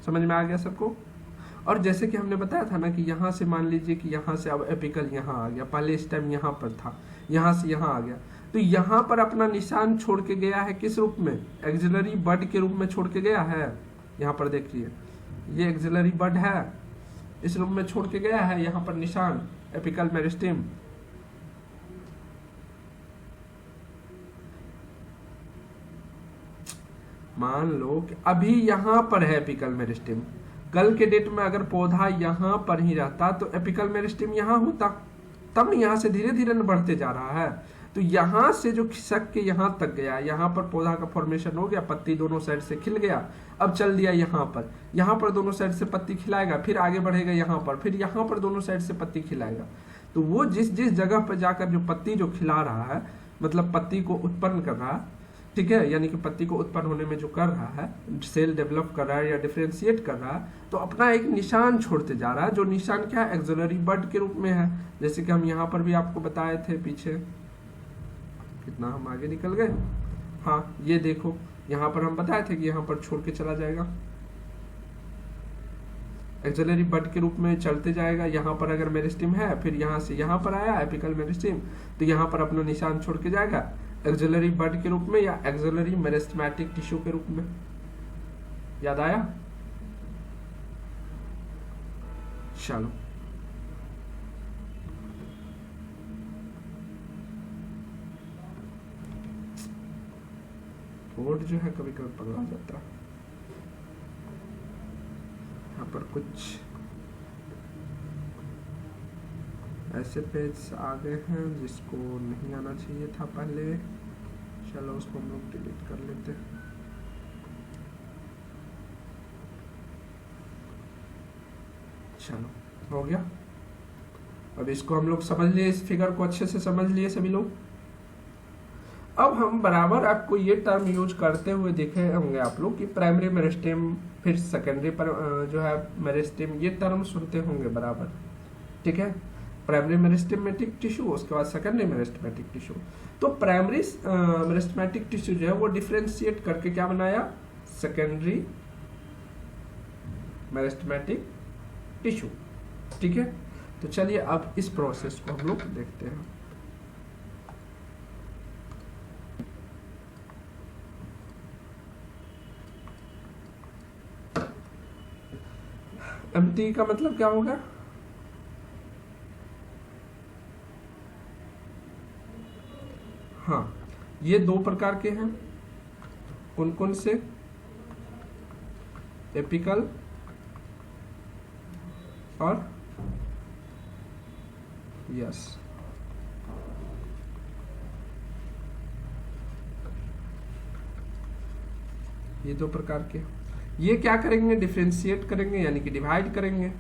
समझ में आ गया सबको? और जैसे कि हमने बताया था ना कि यहाँ से मान लीजिए कि यहाँ से अब एपिकल यहाँ आ गया, पहले इस टाइम यहाँ पर था, यहाँ से यहाँ आ गया, तो यहाँ पर अपना निशान छोड़ के गया है किस रूप में, एक्सिलरी बड के रूप में छोड़ के गया है। यहाँ पर देखिए ये एक्सिलरी बड है, इस रूप में छोड़ के गया है यहाँ पर निशान एपिकल मेरिस्टेम। मान लो कि अभी यहाँ पर है एपिकल मेरिस्टेम, कल के डेट में अगर पौधा यहाँ पर ही रहता तो एपिकल मेरिस्टेम यहाँ होता, तब यहाँ से धीरे धीरे बढ़ते जा रहा है। तो यहाँ से जो खिसक के यहाँ तक गया, यहाँ पर पौधा का फॉर्मेशन हो गया, पत्ती दोनों साइड से खिल गया, अब चल दिया यहाँ पर दोनों साइड से पत्ती खिलाएगा, फिर आगे बढ़ेगा यहाँ पर, फिर यहाँ पर दोनों साइड से पत्ती खिलाएगा। तो वो जिस जिस जगह पर जाकर जो पत्ती जो खिला रहा है, मतलब पत्ती को उत्पन्न कर रहा है, ठीक है, यानी कि पत्ती को उत्पन्न होने में जो कर रहा है, सेल डेवलप कर रहा है या डिफरेंशिएट कर रहा है, तो अपना एक निशान छोड़ते जा रहा है, जो निशान क्या है, एक्सिलरी बड के रूप में है। जैसे कि हम यहाँ पर भी आपको बताए थे, पीछे कितना हम आगे निकल गए, हाँ ये देखो यहाँ पर हम बताए थे कि यहाँ पर छोड़ के चला जाएगा, एक्सिलरी बड के रूप में चलते जाएगा। यहाँ पर अगर मेरिस्टेम है, फिर यहाँ से यहाँ पर आया एपिकल मेरिस्टेम, तो यहाँ पर अपना निशान छोड़ के जाएगा एक्सिलरी बड के रूप में या एक्सिलरी मेरिस्टेमेटिक टिश्यू के रूप में। याद आया? चलो बोर्ड जो है कभी कभी पगला जाता है। यहाँ पर कुछ ऐसे पेज आ गए हैं जिसको नहीं आना चाहिए था पहले। चलो उसको हम लोग डिलीट कर लेते हैं। चलो हो गया। अब इसको हम लोग समझ लिए, इस फिगर को अच्छे से समझ लिए सभी लोग। अब हम बराबर आपको ये टर्म यूज करते हुए देखे होंगे आप लोग कि प्राइमरी मेरिस्टेम फिर सेकेंडरी पर जो है मेरिस्टेम, ये टर्म सुनते होंगे बराबर, ठीक है। प्राइमरी मेरिस्टेमेटिक टिश्यू, उसके बाद सेकेंडरी मेरिस्टेमेटिक टिश्यू। तो प्राइमरी मेरिस्टेमेटिक टिश्यू जो है वो डिफरेंशिएट करके क्या बनाया, सेकेंडरी मेरिस्टेमेटिक टिश्यू, ठीक है। तो चलिए अब इस प्रोसेस को हम लोग देखते हैं। एम्प्टी का मतलब क्या होगा, हाँ ये दो प्रकार के हैं। कौन कौन से, एपिकल और यस ये दो प्रकार के। ये क्या करेंगे, डिफरेंशिएट करेंगे, यानी कि डिवाइड करेंगे।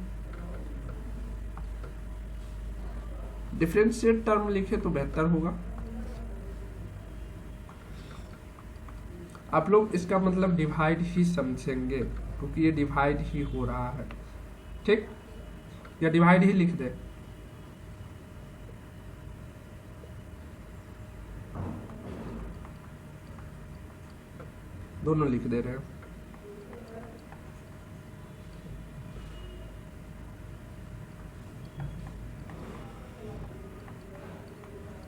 डिफरेंशिएट टर्म लिखे तो बेहतर होगा। आप लोग इसका मतलब डिवाइड ही समझेंगे क्योंकि ये डिवाइड ही हो रहा है, ठीक, या डिवाइड ही लिख दे। दोनों लिख दे रहे हैं।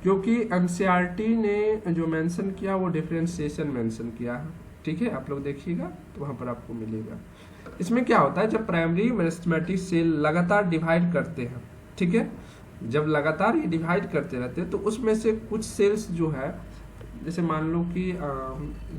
क्योंकि एनसीईआरटी ने जो मेंशन किया वो डिफरेंशिएशन मेंशन किया है, ठीक है। आप लोग देखिएगा तो वहां पर आपको मिलेगा। इसमें क्या होता है, जब प्राइमरी मेरिस्टेमेटिक सेल लगातार डिवाइड करते हैं, ठीक है, जब लगातार ये डिवाइड करते रहते हैं तो उसमें से कुछ सेल्स जो है, जैसे मान लो कि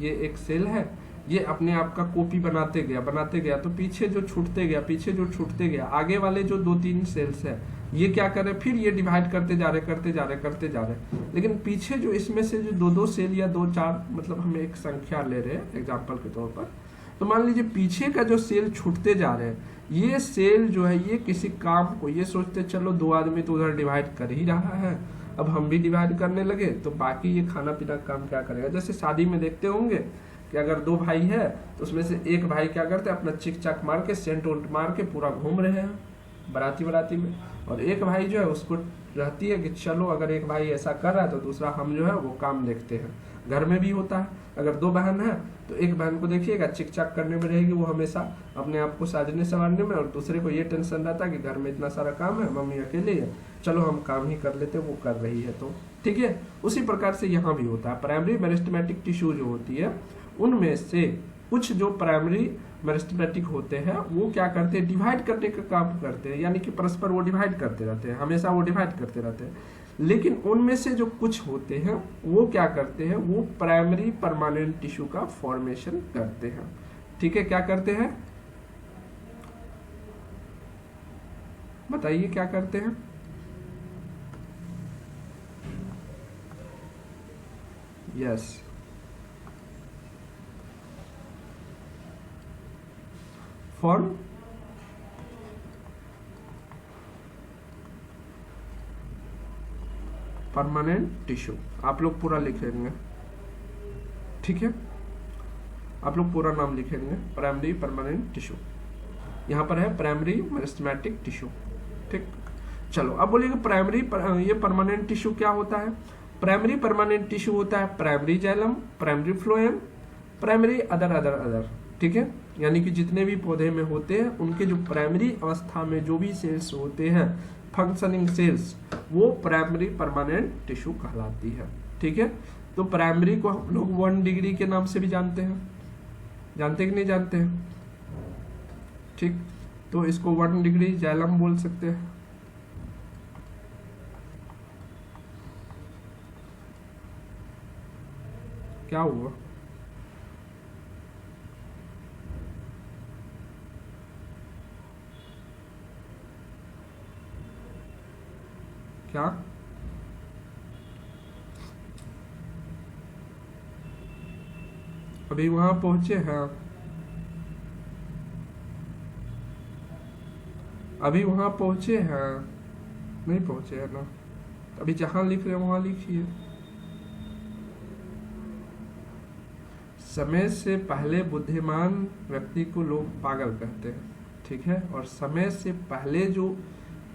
ये एक सेल है, ये अपने आप का कॉपी बनाते गया तो पीछे जो छूटते गया आगे वाले जो 2-3 सेल्स है ये क्या करे, फिर ये डिवाइड करते जा रहे। लेकिन पीछे जो इसमें से जो 2-2 सेल या 2-4, मतलब हम एक संख्या ले रहे हैं एग्जांपल के तौर पर, तो मान लीजिए पीछे का जो सेल छूटते जा रहे हैं, ये सेल जो है ये किसी काम को, ये सोचते चलो 2 आदमी तो उधर डिवाइड कर ही रहा है, अब हम भी डिवाइड करने लगे तो बाकी ये खाना पीना का काम क्या करेगा। जैसे शादी में देखते होंगे कि अगर 2 भाई है तो उसमें से एक भाई क्या करते हैं, अपना चिक चाक मार के, सेंट उंट मार के पूरा घूम रहे हैं बराती में, और एक भाई जो है उसको रहती है कि चलो अगर एक भाई ऐसा कर रहा है तो दूसरा हम जो है वो काम देखते हैं। घर में भी होता है, अगर 2 बहन है तो एक बहन को देखिएगा चिक चाक करने में रहेगी, वो हमेशा अपने आप को साजने संवारने में, और दूसरे को ये टेंशन रहता है कि घर में इतना सारा काम है, मम्मी अकेले है, चलो हम काम ही कर लेते, वो कर रही है तो ठीक है। उसी प्रकार से यहाँ भी होता है। प्राइमरी मेरिस्टेमेटिक टिश्यू जो होती है उनमें से कुछ जो प्राइमरी मेरिस्टेमेटिक होते हैं वो क्या करते हैं, डिवाइड करने का काम करते हैं, यानी कि परस्पर वो डिवाइड करते रहते हैं, हमेशा वो डिवाइड करते रहते हैं। लेकिन उनमें से जो कुछ होते हैं वो क्या करते हैं, वो प्राइमरी परमानेंट टिश्यू का फॉर्मेशन करते हैं। ठीक है, क्या करते हैं बताइए, क्या करते हैं? Yes, form permanent tissue. आप लोग पूरा लिखेंगे, ठीक है, आप लोग पूरा नाम लिखेंगे, प्राइमरी परमानेंट टिश्यू। यहाँ पर है प्राइमरी मेरिस्टेमेटिक टिश्यू। ठीक, चलो अब बोलिएगा प्राइमरी ये परमानेंट टिश्यू क्या होता है? प्राइमरी परमानेंट टिश्यू होता है primary xylem, primary phloem, primary other. ठीक है, यानी कि जितने भी पौधे में होते हैं उनके जो प्राइमरी अवस्था में जो भी सेल्स होते हैं, फंक्शनिंग सेल्स, वो प्राइमरी परमानेंट टिश्यू कहलाती है। ठीक है, तो प्राइमरी को हम लोग 1 डिग्री के नाम से भी जानते हैं, जानते कि नहीं जानते हैं? ठीक, तो इसको 1 डिग्री जाइलम बोल सकते हैं। क्या हुआ? क्या? अभी वहां पहुंचे हैं? अभी वहां पहुंचे हैं? नहीं पहुंचे है ना? अभी जहां लिख रहे हैं वहां लिखिए। समय से पहले बुद्धिमान व्यक्ति को लोग पागल कहते हैं। ठीक है, और समय से पहले जो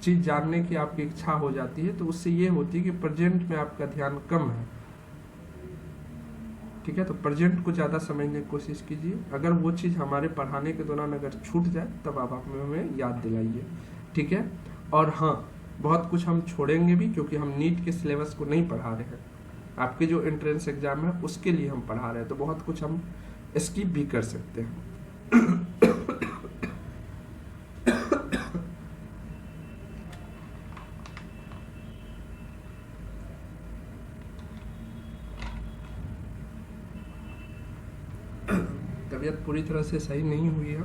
चीज जानने की आपकी इच्छा हो जाती है तो उससे ये होती है कि प्रेजेंट में आपका ध्यान कम है। ठीक है, तो प्रेजेंट को ज्यादा समझने की कोशिश कीजिए। अगर वो चीज हमारे पढ़ाने के दौरान अगर छूट जाए तब आप हमें याद दिलाइए। ठीक है, और हाँ, बहुत कुछ हम छोड़ेंगे भी, क्योंकि हम नीट के सिलेबस को नहीं पढ़ा रहे हैं, आपके जो एंट्रेंस एग्जाम है उसके लिए हम पढ़ा रहे हैं, तो बहुत कुछ हम स्किप भी कर सकते हैं। तबीयत पूरी तरह से सही नहीं हुई है,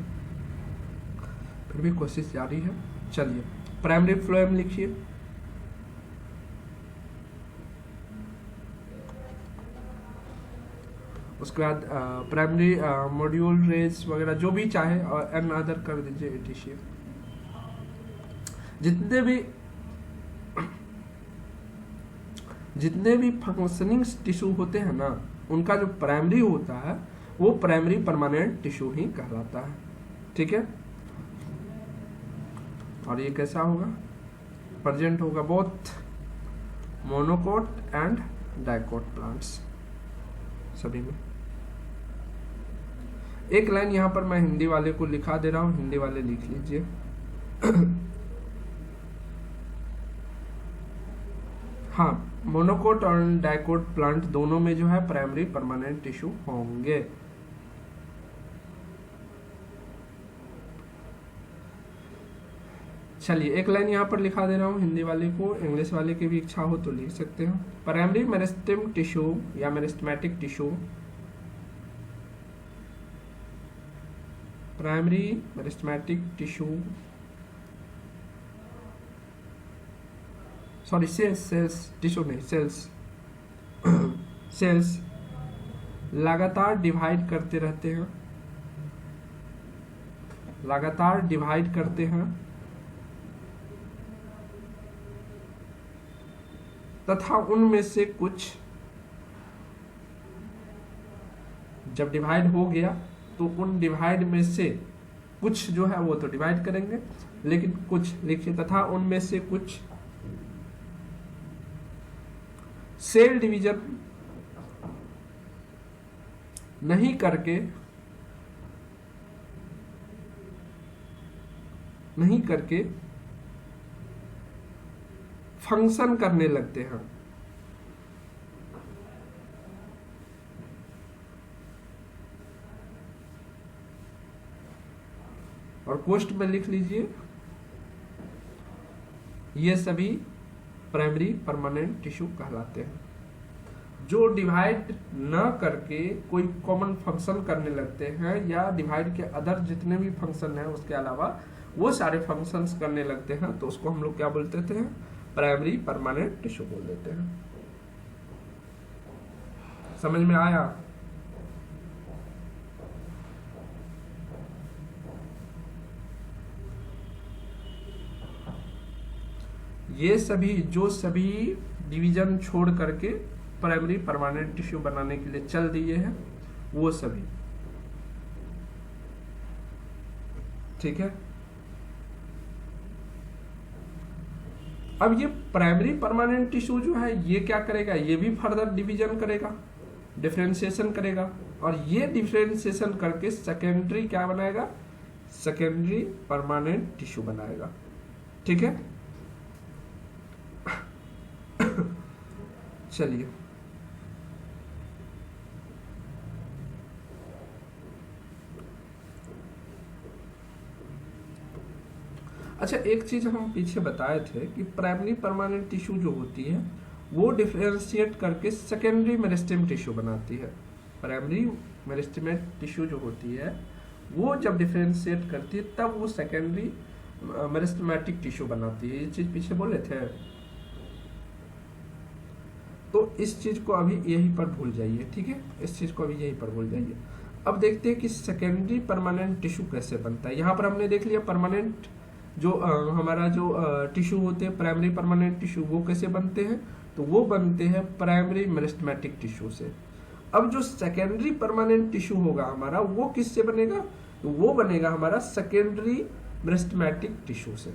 फिर भी कोशिश जारी है। चलिए, प्राइमरी फ्लोएम लिखिए। उसके बाद प्राइमरी मॉड्यूल रेस वगैरह जो भी चाहे, और एन अदर कर दीजिए एटिशिया। जितने भी फंक्शनिंग टिश्यू होते हैं ना, उनका जो प्राइमरी होता है वो प्राइमरी परमानेंट टिश्यू ही कहलाता है। ठीक है, और ये कैसा होगा? प्रेजेंट होगा both monocot and dicot plants, सभी में। एक लाइन यहां पर मैं हिंदी वाले को लिखा दे रहा हूं, हिंदी वाले लिख लीजिए। हाँ, मोनोकोट और डाइकोट प्लांट दोनों में जो है प्राइमरी परमानेंट टिश्यू होंगे। चलिए, एक लाइन यहाँ पर लिखा दे रहा हूँ हिंदी वाले को, इंग्लिश वाले की भी इच्छा हो तो लिख सकते हैं। प्राइमरी मेरिस्टेम टिश्यू या meristematic tissue, primary meristematic tissue, sorry cells tissue नहीं, सेल्स लगातार डिवाइड करते रहते हैं, लगातार डिवाइड करते हैं, तथा उनमें से कुछ जब डिवाइड हो गया तो उन डिवाइड में से कुछ जो है वो तो डिवाइड करेंगे, लेकिन कुछ लिखिए, तथा उनमें से कुछ सेल डिवीजन नहीं करके फंक्शन करने लगते हैं। और कोष्ठ में लिख लीजिए, ये सभी प्राइमरी परमानेंट टिश्यू कहलाते हैं। जो डिवाइड न करके कोई कॉमन फंक्शन करने लगते हैं या डिवाइड के अदर जितने भी फंक्शन हैं उसके अलावा वो सारे फंक्शंस करने लगते हैं, तो उसको हम लोग क्या बोलते थे? प्राइमरी परमानेंट टिश्यू बोल देते हैं। समझ में आया? ये सभी जो सभी डिवीजन छोड़ करके प्राइमरी परमानेंट टिश्यू बनाने के लिए चल दिए हैं, वो सभी, ठीक है। अब ये प्राइमरी परमानेंट टिश्यू जो है ये क्या करेगा? ये भी फर्दर डिवीजन करेगा, डिफरेंशिएशन करेगा, और ये डिफरेंशिएशन करके सेकेंडरी क्या बनाएगा? सेकेंडरी परमानेंट टिश्यू बनाएगा, ठीक है। चलिए, अच्छा एक चीज हम पीछे बताए थे कि प्राइमरी परमानेंट टिश्यू जो होती है वो डिफरेंशिएट करके सेकेंडरी मेरिस्टेम टिश्यू बनाती है। प्राइमरी मेरिस्टेमेट टिश्यू जो होती है वो जब डिफरेंशिएट करती है तब वो सेकेंडरी मेरिस्टेमेटिक टिश्यू बनाती है। ये चीज पीछे बोले थे, तो इस चीज को अभी यहीं पर भूल जाइए, ठीक है। इस चीज को अभी यहीं पर भूल जाइए। अब देखते हैं कि सेकेंडरी परमानेंट टिश्यू कैसे बनता है। यहाँ पर हमने देख लिया परमानेंट जो हमारा जो टिश्यू होते हैं प्राइमरी परमानेंट टिश्यू वो कैसे बनते हैं, तो वो बनते हैं प्राइमरी मेरिस्टेमेटिक टिश्यू से। अब जो सेकेंडरी परमानेंट टिश्यू होगा हमारा वो किससे बनेगा? तो वो बनेगा हमारा सेकेंडरी मेरिस्टेमेटिक टिश्यू से।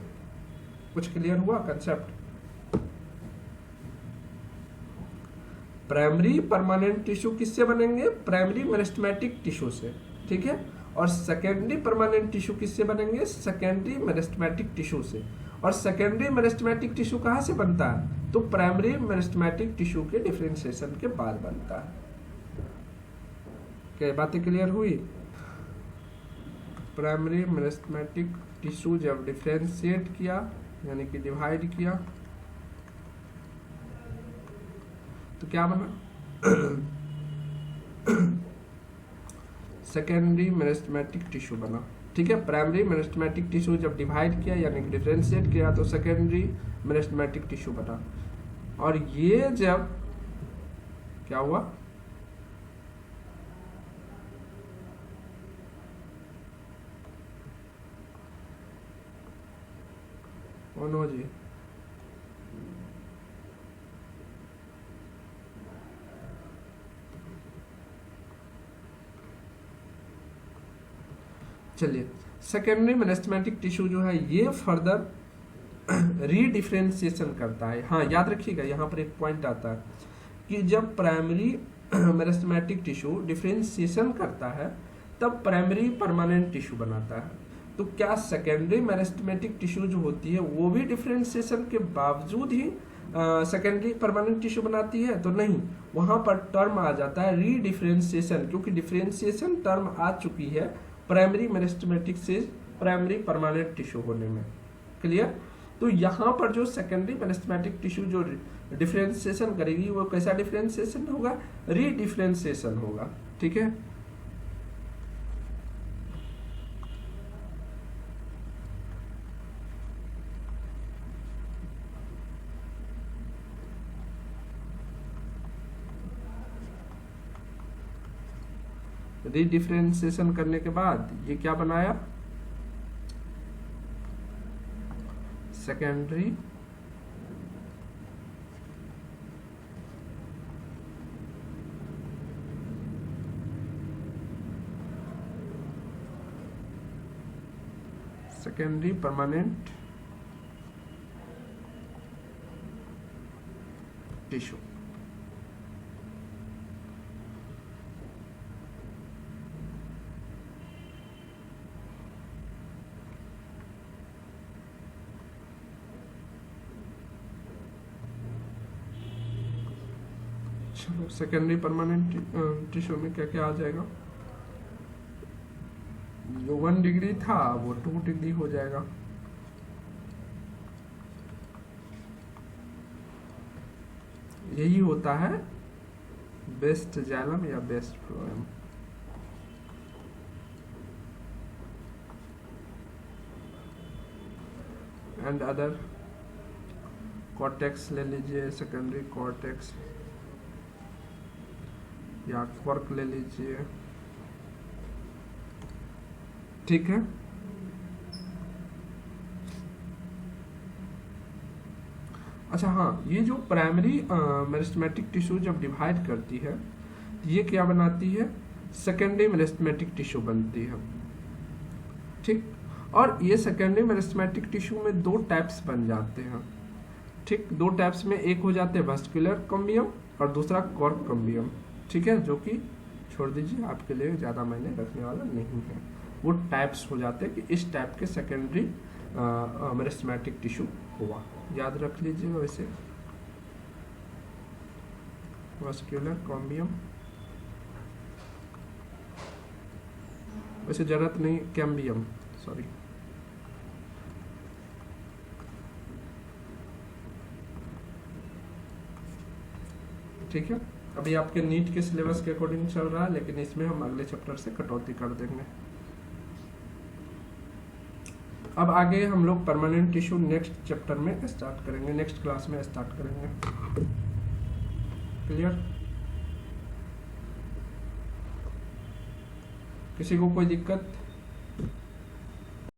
कुछ क्लियर हुआ कंसेप्ट? प्राइमरी परमानेंट टिश्यू किससे बनेंगे? प्राइमरी मेरिस्टेमेटिक टिश्यू से, ठीक है। और सेकेंडरी परमानेंट टिश्यू किससे बनेंगे? सेकेंडरी मेरिस्टेमेटिक टिश्यू से। और सेकेंडरी मेरिस्टेमेटिक टिश्यू कहाँ से बनता है? तो प्राइमरी मेरिस्टेमेटिक टिश्यू के डिफरेंशिएशन के बाद बनता है। क्या बातें क्लियर हुई? प्राइमरी मेरिस्टेमेटिक टिश्यू जब डिफरेंशिएट किया यानी कि डिवाइड किया तो क्या बना? सेकेंडरी मेरिस्टेमेटिक टिश्यू बना, ठीक है। प्राइमरी मेरिस्टेमेटिक टिश्यू जब डिवाइड किया यानी कि डिफरेंशिएट किया तो सेकेंडरी मेरिस्टेमेटिक टिश्यू बना। और ये जब क्या हुआ? नो जी, चलिए, सेकेंडरी मेरिस्टेमेटिक टिश्यू जो है ये फर्दर रीडिफरेंशिएशन करता है। हाँ याद रखिएगा, यहाँ पर एक पॉइंट आता है कि जब प्राइमरी मेरिस्टेमेटिक टिश्यू डिफरेंशिएशन करता है तब प्राइमरी परमानेंट टिश्यू बनाता है। तो क्या सेकेंडरी मेरिस्टेमेटिक टिश्यू जो होती है वो भी डिफरेंशिएशन के बावजूद ही सेकेंडरी परमानेंट टिश्यू बनाती है? तो नहीं, वहां पर टर्म आ जाता है रीडिफरेंशिएशन, क्योंकि डिफरेंशिएशन टर्म आ चुकी है प्राइमरी मेरिस्टेमेटिक से प्राइमरी परमानेंट टिश्यू होने में। क्लियर? तो यहाँ पर जो सेकेंडरी मेरिस्टेमेटिक टिश्यू जो डिफरेंशिएशन करेगी वो कैसा डिफरेंशिएशन होगा? रीडिफरेंशिएशन होगा, ठीक है। रीडिफरेंशिएशन करने के बाद ये क्या बनाया? Secondary permanent tissue. चलो सेकेंडरी परमानेंट टिश्यू में क्या क्या आ जाएगा, जो 1 डिग्री था वो 2 डिग्री हो जाएगा। यही होता है बेस्ट जाइलम या best phloem. And other cortex ले लीजिए, सेकेंडरी कॉर्टेक्स या क्वर्क ले लीजिए, ठीक है। अच्छा हाँ, ये जो प्राइमरी मेरिस्टेमेटिक टिश्यू जब डिवाइड करती है ये क्या बनाती है, सेकेंडरी मेरिस्टेमेटिक टिश्यू बनती है, ठीक। और ये सेकेंडरी मेरिस्टेमेटिक टिश्यू में 2 टाइप्स बन जाते हैं, ठीक। 2 टाइप्स में एक हो जाते हैं वास्कुलर कम्बियम और दूसरा कॉर्क कम्बियम, ठीक है, जो कि छोड़ दीजिए, आपके लिए ज़्यादा मायने रखने वाला नहीं है। वो टाइप्स हो जाते हैं कि इस टाइप के सेकेंडरी मेरिस्टेमेटिक टिश्यू हुआ, याद रख लीजिए। वैसे वास्कुलर कॉम्बियम, वैसे जरूरत नहीं, कैम्बियम, सॉरी। ठीक है, अभी आपके नीट के सिलेबस के अकॉर्डिंग चल रहा है, लेकिन इसमें हम अगले चैप्टर से कटौती कर देंगे। अब आगे हम लोग परमानेंट टिश्यू नेक्स्ट चैप्टर में स्टार्ट करेंगे, नेक्स्ट क्लास में स्टार्ट करेंगे। क्लियर? किसी को कोई दिक्कत?